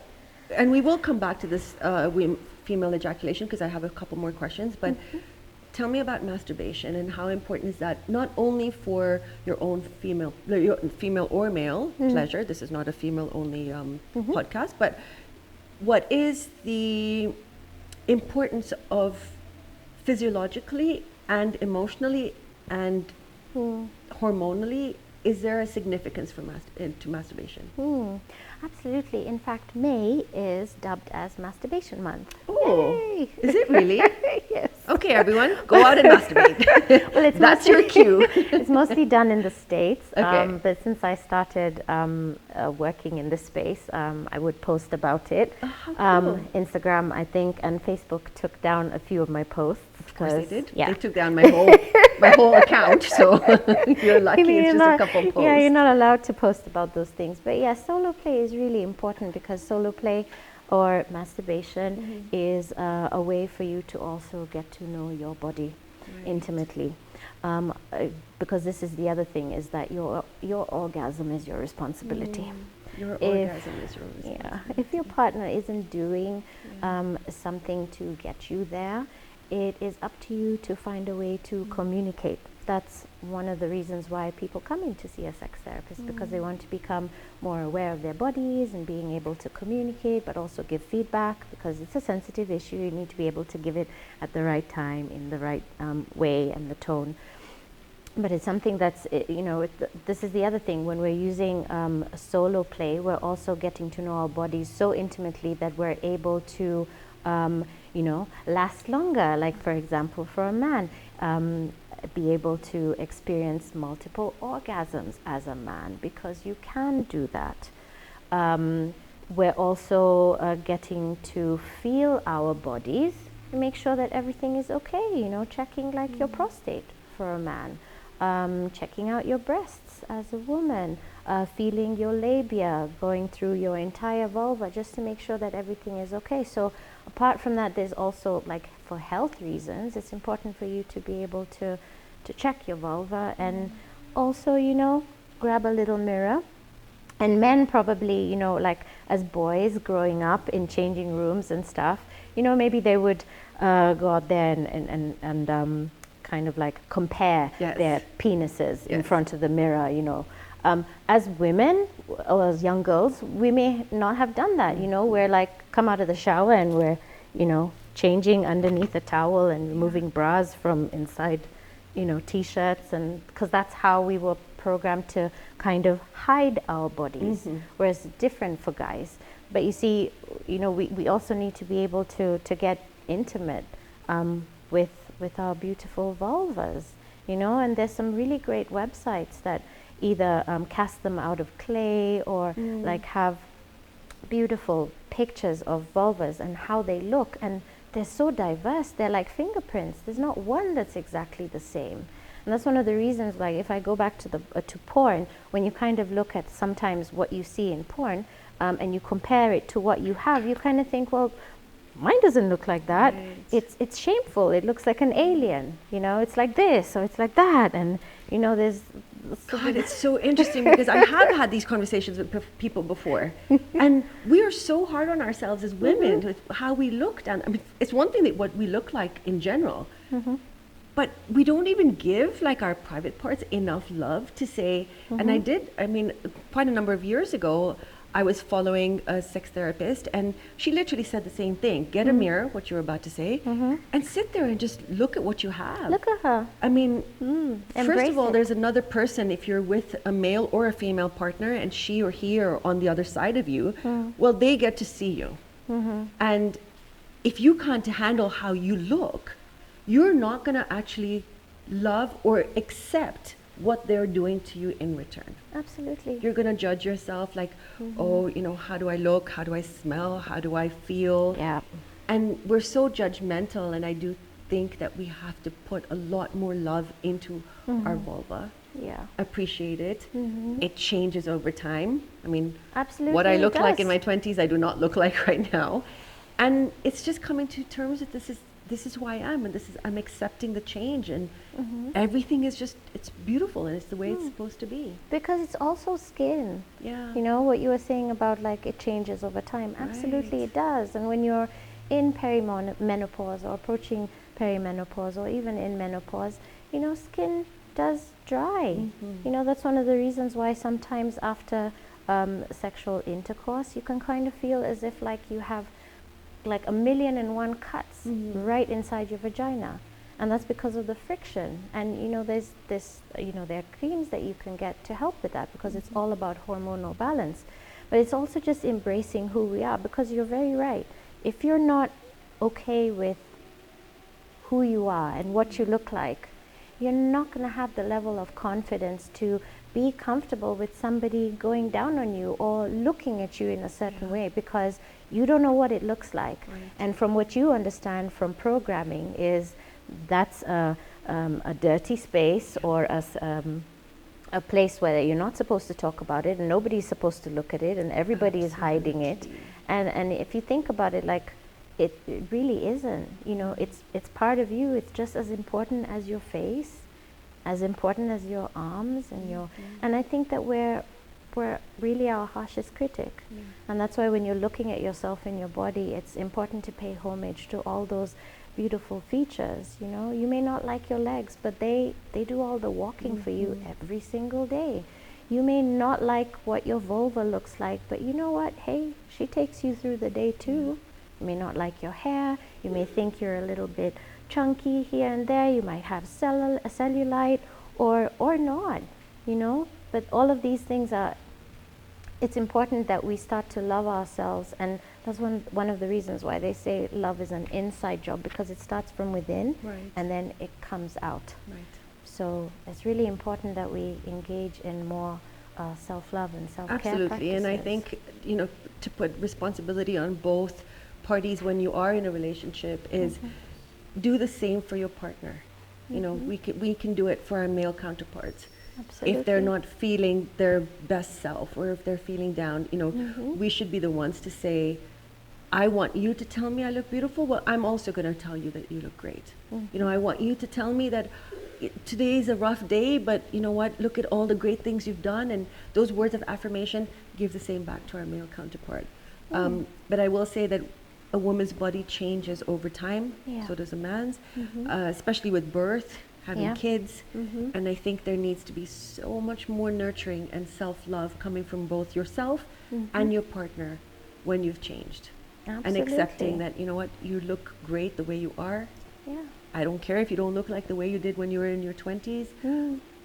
and we will come back to this female ejaculation because I have a couple more questions, but tell me about masturbation and how important is that, not only for your own female or male pleasure. This is not a female only podcast, but what is the importance of physiologically and emotionally and hormonally? Is there a significance for to masturbation? Absolutely. In fact, May is dubbed as Masturbation Month. Oh, Yay! is it really? Yes. Okay, everyone, go out and masturbate. Well, it's That's your cue. It's mostly done in the States, Okay. but since I started working in this space, I would post about it. Cool. Instagram, I think, and Facebook took down a few of my posts. Of course they did. Yeah. They took down my whole account, so you're lucky. It's just a couple posts. Yeah, you're not allowed to post about those things. But yeah, solo play is really important, because solo play or masturbation is a way for you to also get to know your body intimately. Because this is the other thing, is that your orgasm is your responsibility. Your orgasm is your responsibility. Yeah, if your partner isn't doing something to get you there, it is up to you to find a way to communicate. That's one of the reasons why people come in to see a sex therapist, because they want to become more aware of their bodies and being able to communicate, but also give feedback, because it's a sensitive issue. You need to be able to give it at the right time, in the right way and the tone. But it's something that's, this is the other thing. When we're using solo play, we're also getting to know our bodies so intimately that we're able to, last longer. Like, for example, for a man, be able to experience multiple orgasms as a man, because you can do that. We're also getting to feel our bodies and make sure that everything is okay, checking like your prostate for a man. Checking out your breasts as a woman, feeling your labia, going through your entire vulva, just to make sure that everything is okay. So apart from that, there's also, like, for health reasons, it's important for you to be able to check your vulva, and also, grab a little mirror. And men probably, like as boys growing up in changing rooms and stuff, maybe they would go out there and kind of like compare their penises in front of the mirror, As women or as young girls, we may not have done that, We're like, come out of the shower and we're, changing underneath a towel and removing bras from inside, t-shirts, and because that's how we were programmed to kind of hide our bodies, whereas it's different for guys. But you see, we also need to be able to get intimate with our beautiful vulvas, and there's some really great websites that either cast them out of clay or like have beautiful pictures of vulvas and how they look, and they're so diverse. They're like fingerprints. There's not one that's exactly the same. And that's one of the reasons, like, if I go back to to porn, when you kind of look at sometimes what you see in porn and you compare it to what you have, you kind of think, well, mine doesn't look like that. Right. It's shameful. It looks like an alien. It's like this or it's like that, and there's. God, it's so interesting because I have had these conversations with people before, and we are so hard on ourselves as women with how we look. And I mean, it's one thing that what we look like in general, but we don't even give like our private parts enough love to say. And quite a number of years ago, I was following a sex therapist, and she literally said the same thing. Get a mirror, what you were about to say, and sit there and just look at what you have. Look at her. I mean, first Embrace of all, it. there's another person. If you're with a male or a female partner and she or he are on the other side of you, well, they get to see you. And if you can't handle how you look, you're not going to actually love or accept what they're doing to you in return. Absolutely. You're going to judge yourself like, oh, you know, how do I look? How do I smell? How do I feel? Yeah. And we're so judgmental, and I do think that we have to put a lot more love into our vulva. Yeah. Appreciate it. It changes over time. I mean, Absolutely. what I it look like in does. my 20s, I do not look like right now. And it's just coming to terms that this is who I am, and I'm accepting the change, and everything is just, it's beautiful, and it's the way it's supposed to be. Because it's also skin. Yeah. You know, what you were saying about like it changes over time. Absolutely it does. And when you're in perimenopause or approaching perimenopause or even in menopause, you know, skin does dry. You know, that's one of the reasons why sometimes after sexual intercourse, you can kind of feel as if like you have like 1,000,001 cuts right inside your vagina. And that's because of the friction. And you know, there's this, you know, there are creams that you can get to help with that, because it's all about hormonal balance. But it's also just embracing who we are, because you're very right. If you're not okay with who you are and what you look like, you're not going to have the level of confidence to be comfortable with somebody going down on you or looking at you in a certain way, because you don't know what it looks like. And from what you understand from programming is that's a dirty space, or a place where you're not supposed to talk about it, and nobody's supposed to look at it, and everybody is hiding it. And if you think about it, like it really isn't. You know, it's part of you. It's just as important as your face, as important as your arms and your. And I think that we're really our harshest critic. And that's why when you're looking at yourself in your body, it's important to pay homage to all those beautiful features. You know, you may not like your legs, but they do all the walking for you every single day. You may not like what your vulva looks like, but you know what? Hey, she takes you through the day too. You may not like your hair. You may think you're a little bit chunky here and there. You might have cellulite or not, you know. But all of these things are, it's important that we start to love ourselves. And that's one of the reasons why they say love is an inside job, because it starts from within and then it comes out. So it's really important that we engage in more self-love and self-care Absolutely. practices. And I think, you know, to put responsibility on both parties when you are in a relationship is do the same for your partner. You know, we can do it for our male counterparts. Absolutely. If they're not feeling their best self, or if they're feeling down, you know, we should be the ones to say, I want you to tell me I look beautiful. Well, I'm also going to tell you that you look great. You know, I want you to tell me that today is a rough day, but you know what, look at all the great things you've done. And those words of affirmation give the same back to our male counterpart. But I will say that a woman's body changes over time, so does a man's, especially with birth, having kids. And I think there needs to be so much more nurturing and self-love coming from both yourself and your partner when you've changed. And accepting that, you know what, you look great the way you are. I don't care if you don't look like the way you did when you were in your 20s.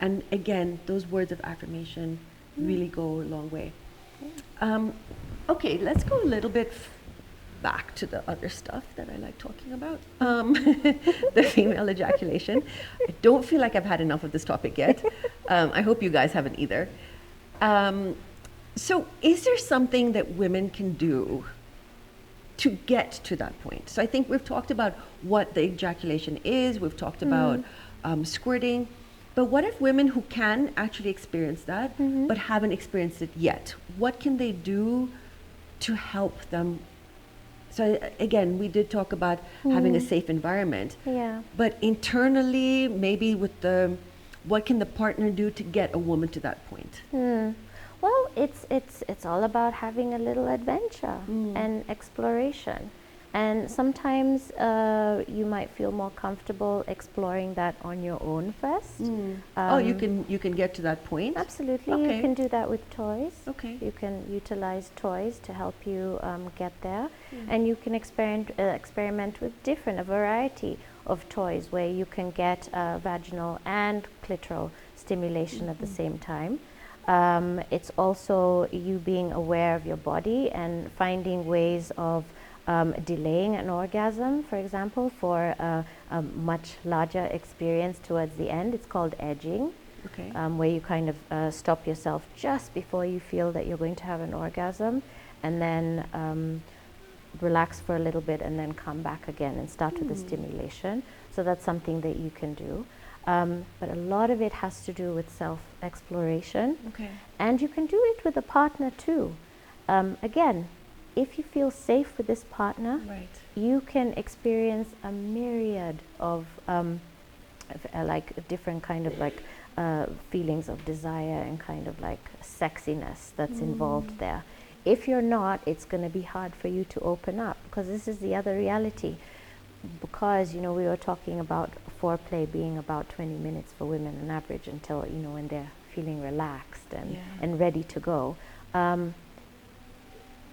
And again, those words of affirmation really go a long way. Okay, let's go a little bit back to the other stuff that I like talking about. The female ejaculation. I don't feel like I've had enough of this topic yet. I hope you guys haven't either. So is there something that women can do to get to that point? So I think we've talked about what the ejaculation is, we've talked about squirting, but what if women who can actually experience that but haven't experienced it yet? What can they do to help them? So again, we did talk about having a safe environment, but internally, maybe with what can the partner do to get a woman to that point? Well, it's all about having a little adventure and exploration. And sometimes you might feel more comfortable exploring that on your own first. Oh, you can get to that point? Absolutely. Okay. You can do that with toys. Okay. You can utilize toys to help you get there. And you can experiment with a variety of toys where you can get vaginal and clitoral stimulation at the same time. It's also you being aware of your body and finding ways of delaying an orgasm, for example, for a much larger experience towards the end. It's called edging, Okay. where you kind of stop yourself just before you feel that you're going to have an orgasm, and then relax for a little bit and then come back again and start with the stimulation. So that's something that you can do. But a lot of it has to do with self-exploration. Okay. And you can do it with a partner too. Again, if you feel safe with this partner, Right. you can experience a myriad of like different kind of like feelings of desire and kind of like sexiness that's involved there. If you're not, it's going to be hard for you to open up, because this is the other reality. Because, you know, we were talking about foreplay being about 20 minutes for women on average until, you know, when they're feeling relaxed and ready to go.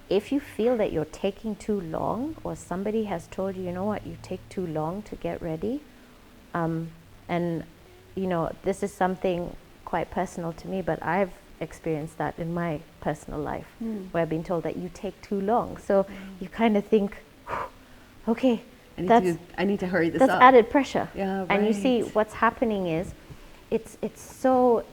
If you feel that you're taking too long, or somebody has told you, you know what, you take too long to get ready, and, you know, this is something quite personal to me, but I've experienced that in my personal life, where I've been told that you take too long. So you kind of think, okay, I need to hurry this that's up. added pressure. Yeah, And you see right. what's happening is it's so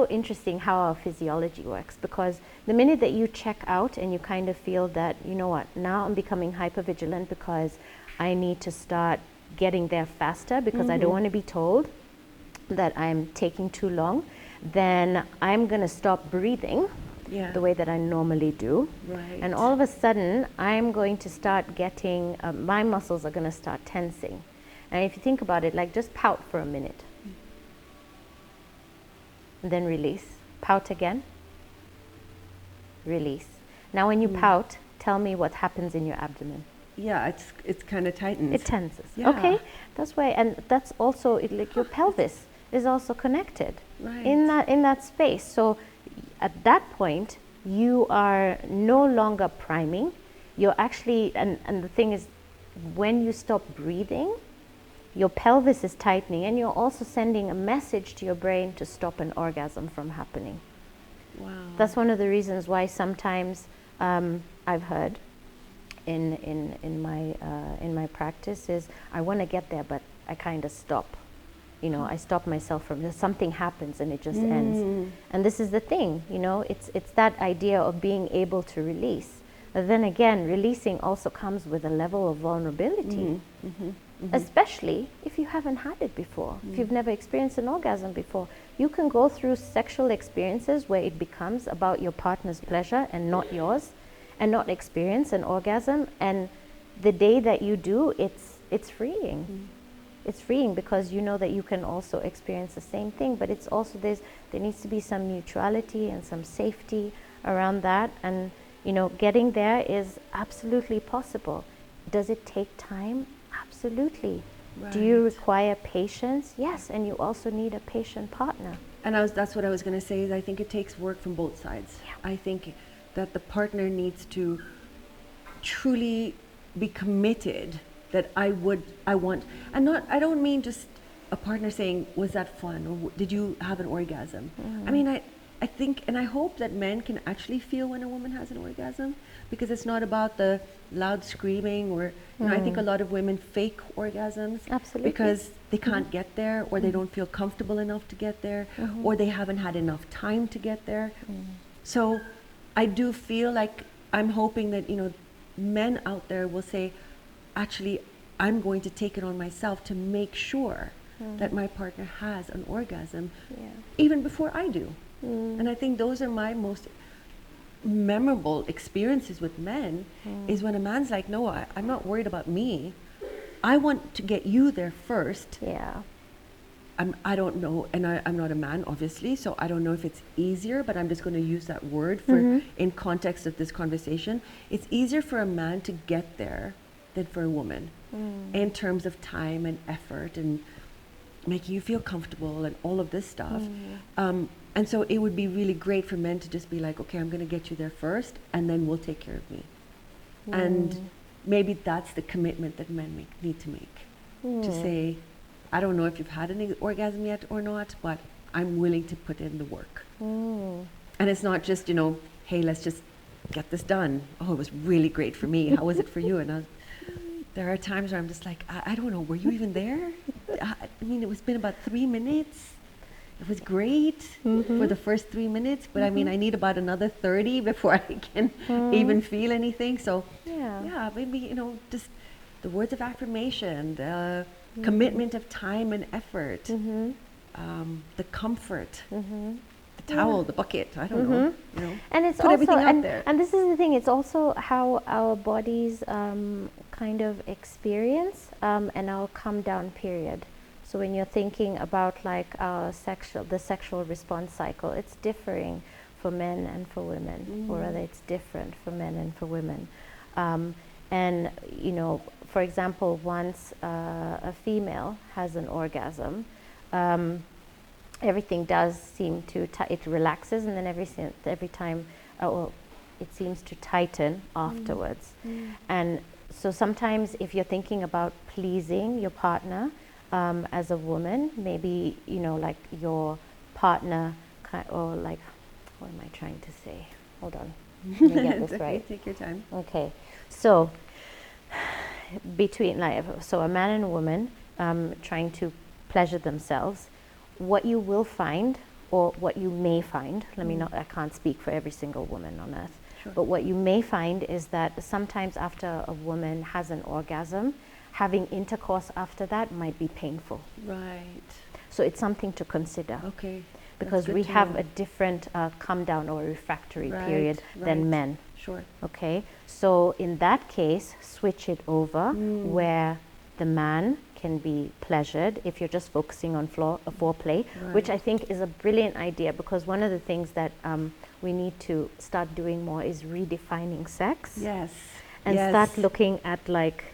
interesting how our physiology works, because the minute that you check out and you kind of feel that, you know what, now I'm becoming hypervigilant because I need to start getting there faster because I don't want to be told that I'm taking too long, then I'm going to stop breathing the way that I normally do. Right. And all of a sudden, I'm going to start getting, my muscles are going to start tensing. And if you think about it, like just pout for a minute. And then release. Pout again. Release. Now when you pout, tell me what happens in your abdomen. Yeah, it's kind of tightens. It tenses. Yeah. Okay, that's why, and that's also like your pelvis is also connected Right. in that space. So at that point, you are no longer priming. You're actually, and the thing is, when you stop breathing, your pelvis is tightening, and you're also sending a message to your brain to stop an orgasm from happening. Wow. That's one of the reasons why sometimes I've heard in my practice is I want to get there, but I kind of stop. You know, I stop myself from something happens and it just ends. And this is the thing, you know, it's that idea of being able to release. But then again, releasing also comes with a level of vulnerability, especially if you haven't had it before. If you've never experienced an orgasm before, you can go through sexual experiences where it becomes about your partner's pleasure and not yours, and not experience an orgasm. And the day that you do, it's freeing. It's freeing because you know that you can also experience the same thing, but it's also there needs to be some neutrality and some safety around that. And you know, getting there is absolutely possible. Does it take time? Absolutely. Do you Right. require patience? Yes, and you also need a patient partner. And that's what I was going to say, is I think it takes work from both sides. Yeah. I think that the partner needs to truly be committed that I want, and I don't mean just a partner saying, was that fun, or did you have an orgasm? I mean, I think, and I hope that men can actually feel when a woman has an orgasm, because it's not about the loud screaming, or, you know, I think a lot of women fake orgasms. Absolutely. Because they can't get there, or they don't feel comfortable enough to get there, or they haven't had enough time to get there. So I do feel like I'm hoping that, you know, men out there will say, actually, I'm going to take it on myself to make sure that my partner has an orgasm, even before I do. And I think those are my most memorable experiences with men, is when a man's like, no, I'm not worried about me. I want to get you there first. Yeah. I don't know, and I'm not a man, obviously, so I don't know if it's easier, but I'm just going to use that word for in context of this conversation. It's easier for a man to get there than for a woman in terms of time and effort and making you feel comfortable and all of this stuff. And so it would be really great for men to just be like, okay, I'm going to get you there first, and then we'll take care of me. And maybe that's the commitment that men need to make. To say, I don't know if you've had an orgasm yet or not, but I'm willing to put in the work. And it's not just, you know, hey, let's just get this done. Oh, it was really great for me. How was it for you? And there are times where I'm just like, I don't know, were you even there? I mean, it was been about 3 minutes. It was great for the first 3 minutes, but I mean, I need about another 30 before I can even feel anything. So yeah, maybe, you know, just the words of affirmation, the commitment of time and effort, the comfort, the towel, the bucket, I don't know, you know, and it's put also, everything out there. And this is the thing, it's also how our bodies kind of experience and our come down period. So when you're thinking about like the sexual response cycle, it's differing for men and for women, or rather it's different for men and for women. And, you know, for example, once a female has an orgasm, everything does seem to, it relaxes, and then every time, it seems to tighten afterwards. And so sometimes if you're thinking about pleasing your partner, as a woman, maybe, you know, like your partner, or like, what am I trying to say? Hold on, let me get this right. Take your time. Okay, so between so a man and a woman trying to pleasure themselves, what you will find, or what you may find, I can't speak for every single woman on earth, but what you may find is that sometimes after a woman has an orgasm, having intercourse after that might be painful. Right. So it's something to consider. Okay. Because we have a different come down or refractory period than men. Sure. Okay. So in that case, switch it over where the man can be pleasured if you're just focusing on foreplay, which I think is a brilliant idea, because one of the things that we need to start doing more is redefining sex. Yes. And start looking at like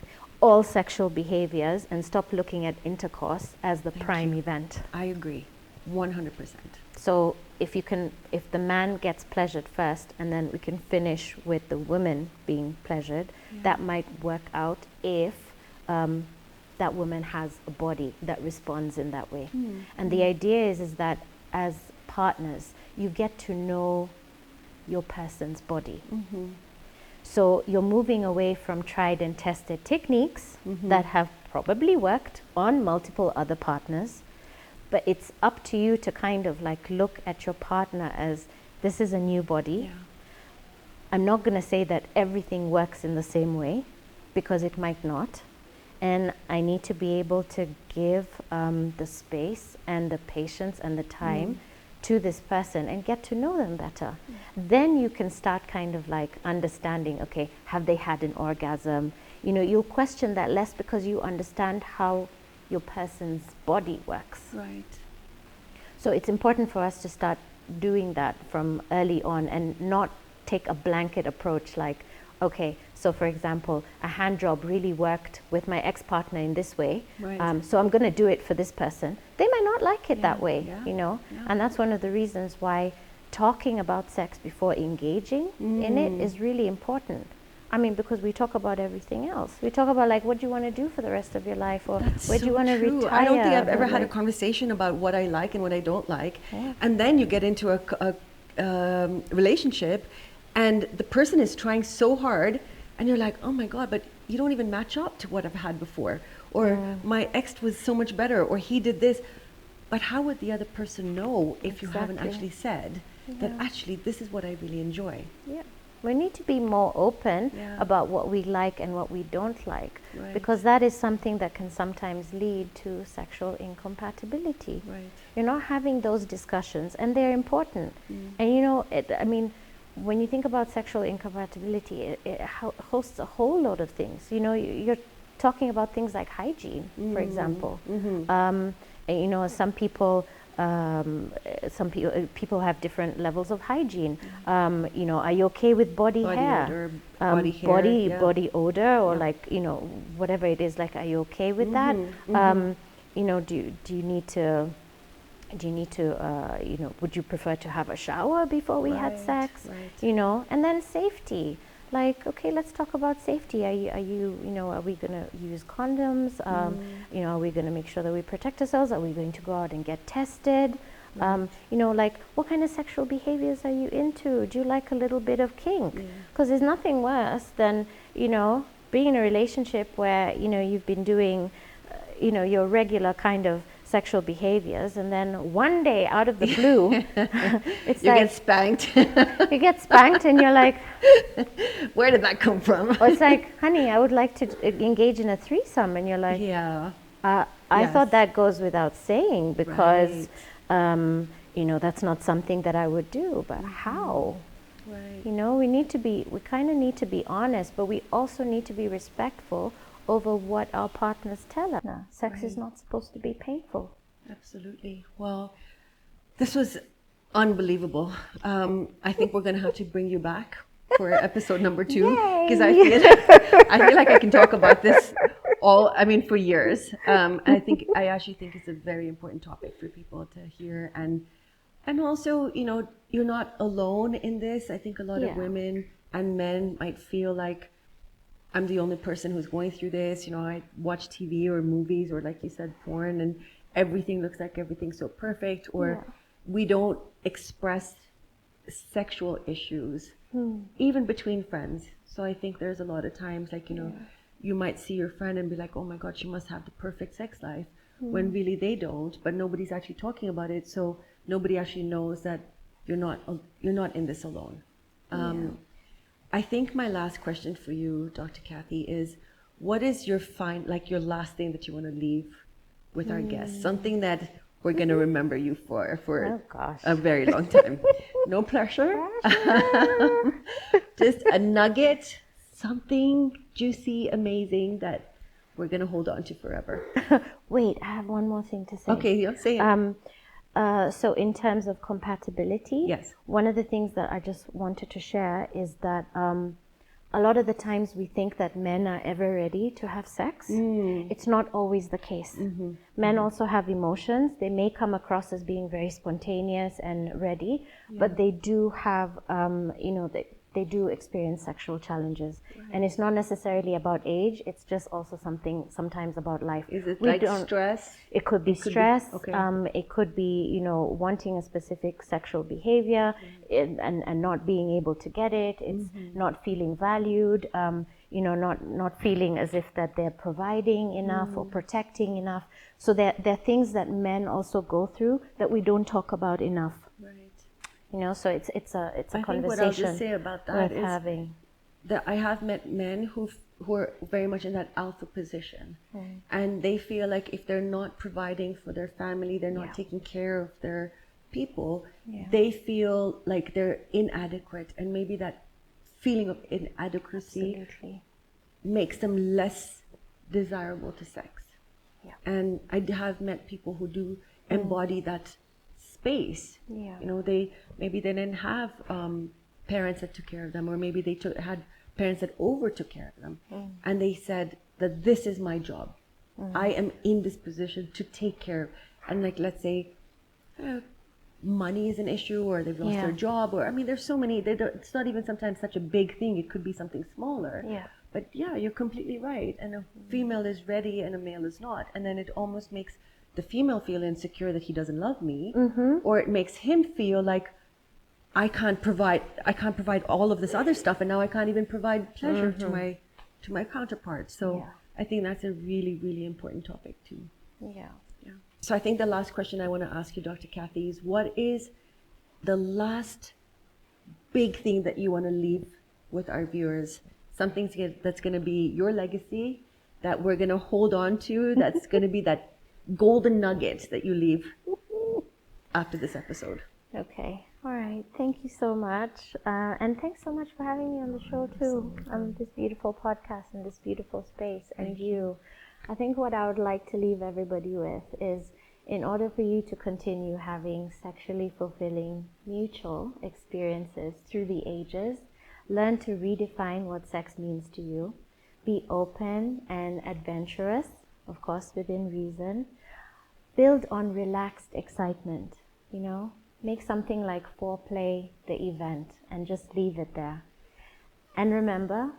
all sexual behaviors and stop looking at intercourse as the prime event. I agree, 100%. So if the man gets pleasured first, and then we can finish with the woman being pleasured, that might work out if that woman has a body that responds in that way. And the idea is that as partners, you get to know your person's body. So you're moving away from tried and tested techniques that have probably worked on multiple other partners, but it's up to you to kind of like look at your partner as, this is a new body. I'm not going to say that everything works in the same way, because it might not. And I need to be able to give the space and the patience and the time to this person and get to know them better. Then you can start kind of like understanding, okay, have they had an orgasm? You know, you'll question that less because you understand how your person's body works. Right. So it's important for us to start doing that from early on and not take a blanket approach like, okay, so for example, a hand job really worked with my ex-partner in this way, so I'm going to do it for this person. They might not like it that way, you know, and that's one of the reasons why talking about sex before engaging in it is really important. I mean, because we talk about everything else. We talk about like, what do you want to do for the rest of your life, or where do you want to retire? I don't think I've ever had a conversation about what I like and what I don't like, and then you get into a relationship, and the person is trying so hard, and you're like, oh my God, but you don't even match up to what I've had before. Or my ex was so much better, or he did this. But how would the other person know if you haven't actually said that actually this is what I really enjoy? Yeah. We need to be more open about what we like and what we don't like, because that is something that can sometimes lead to sexual incompatibility. You're not having those discussions, and they're important. And you know, I mean, when you think about sexual incompatibility, it hosts a whole lot of things. You know, you're talking about things like hygiene, for example. And, you know, some people some people have different levels of hygiene. You know, are you okay with body hair? Odor, body hair, body odor, or like, you know, whatever it is, like, are you okay with that? You know, do you need to you know, would you prefer to have a shower before we had sex? You know, and then safety. Like, okay, let's talk about safety. Are you know, are we going to use condoms? You know, are we going to make sure that we protect ourselves? Are we going to go out and get tested? You know, like, what kind of sexual behaviors are you into? Do you like a little bit of kink? Because there's nothing worse than, you know, being in a relationship where, you know, you've been doing, you know, your regular kind of sexual behaviors, and then one day out of the blue, it's you like, get spanked. you get spanked, and you're like, where did that come from? or it's like, honey, I would like to engage in a threesome, and you're like, I thought that goes without saying, because you know, that's not something that I would do. But how? You know, we kind of need to be honest, but we also need to be respectful over what our partners tell us. No, sex is not supposed to be painful. Absolutely. Well, this was unbelievable. I think we're going to have to bring you back for episode number 2, because I feel like I can talk about this for years. I actually think it's a very important topic for people to hear, and also, you know, you're not alone in this. I think a lot of women and men might feel like, I'm the only person who's going through this. You know, I watch TV or movies, or like you said, porn, and everything looks like everything's so perfect, or we don't express sexual issues, even between friends. So I think there's a lot of times, like, you know, you might see your friend and be like, oh my God, she must have the perfect sex life, when really they don't, but nobody's actually talking about it. So nobody actually knows that you're not in this alone. I think my last question for you, Dr. Cathy, is, what is your your last thing that you want to leave with our guests? Something that we're going to remember you for a very long time. No pressure. Just a nugget, something juicy, amazing that we're going to hold on to forever. Wait, I have one more thing to say. Okay, yeah, say it. So in terms of compatibility, one of the things that I just wanted to share is that a lot of the times we think that men are ever ready to have sex. It's not always the case. Men also have emotions. They may come across as being very spontaneous and ready, but they do have, you know, they do experience sexual challenges. And it's not necessarily about age, it's just also sometimes about life. Is it like stress? It could be stress, it could be, you know, wanting a specific sexual behavior and not being able to get it. It's not feeling valued, you know, not feeling as if that they're providing enough or protecting enough. So there are things that men also go through that we don't talk about enough. You know, so it's a conversation. I think what I'll just say about that is that I have met men who are very much in that alpha position, and they feel like if they're not providing for their family, they're not taking care of their people, they feel like they're inadequate, and maybe that feeling of inadequacy makes them less desirable to sex. And I have met people who do embody that space. You know, maybe they didn't have parents that took care of them, or maybe they had parents that took care of them, and they said that this is my job. I am in this position to take care. And like, let's say money is an issue, or they've lost their job, or there's so many. It's not even sometimes such a big thing. It could be something smaller. But you're completely right. And a female is ready and a male is not, and then it almost makes the female feel insecure that he doesn't love me, or it makes him feel like I can't provide all of this other stuff, and now I can't even provide pleasure to my counterpart. So I think that's a really, really important topic too. So I think the last question I want to ask you, Dr. Cathy, is what is the last big thing that you want to leave with our viewers? Something that's going to be your legacy, that we're going to hold on to, that's going to be that golden nugget that you leave after this episode. Okay. All right. Thank you so much. And thanks so much for having me on the show too. This beautiful podcast and this beautiful space. And you. I think what I would like to leave everybody with is in order for you to continue having sexually fulfilling mutual experiences through the ages, learn to redefine what sex means to you. Be open and adventurous, of course within reason. Build on relaxed excitement, Make something like foreplay the event and just leave it there. And remember,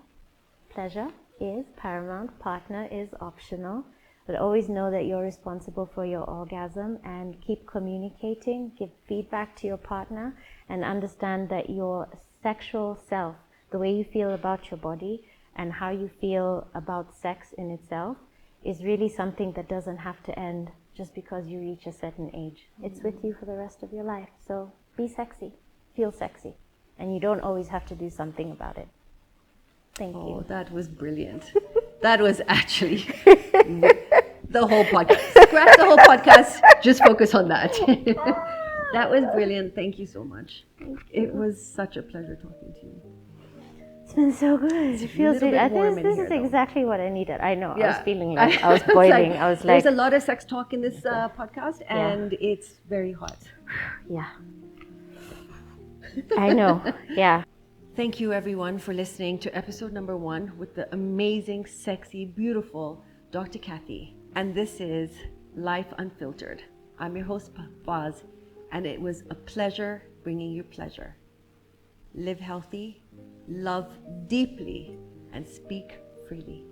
pleasure is paramount, partner is optional. But always know that you're responsible for your orgasm, and keep communicating, give feedback to your partner, and understand that your sexual self, the way you feel about your body and how you feel about sex in itself, is really something that doesn't have to end just because you reach a certain age. It's with you for the rest of your life. So be sexy, feel sexy, and you don't always have to do something about it. Thank you. Oh, that was brilliant. That was actually the whole podcast. Scratch the whole podcast. Just focus on that. That was brilliant. Thank you so much. It was such a pleasure talking to you. It's been so good. It feels really. I think this is exactly what I needed. I know. Yeah. I was feeling like I was boiling. I was like. There's a lot of sex talk in this podcast, and it's very hot. Yeah. I know. Yeah. Thank you, everyone, for listening to episode number 1 with the amazing, sexy, beautiful Dr. Cathy. And this is Life Unfiltered. I'm your host, Fawz, and it was a pleasure bringing you pleasure. Live healthy, love deeply, and speak freely.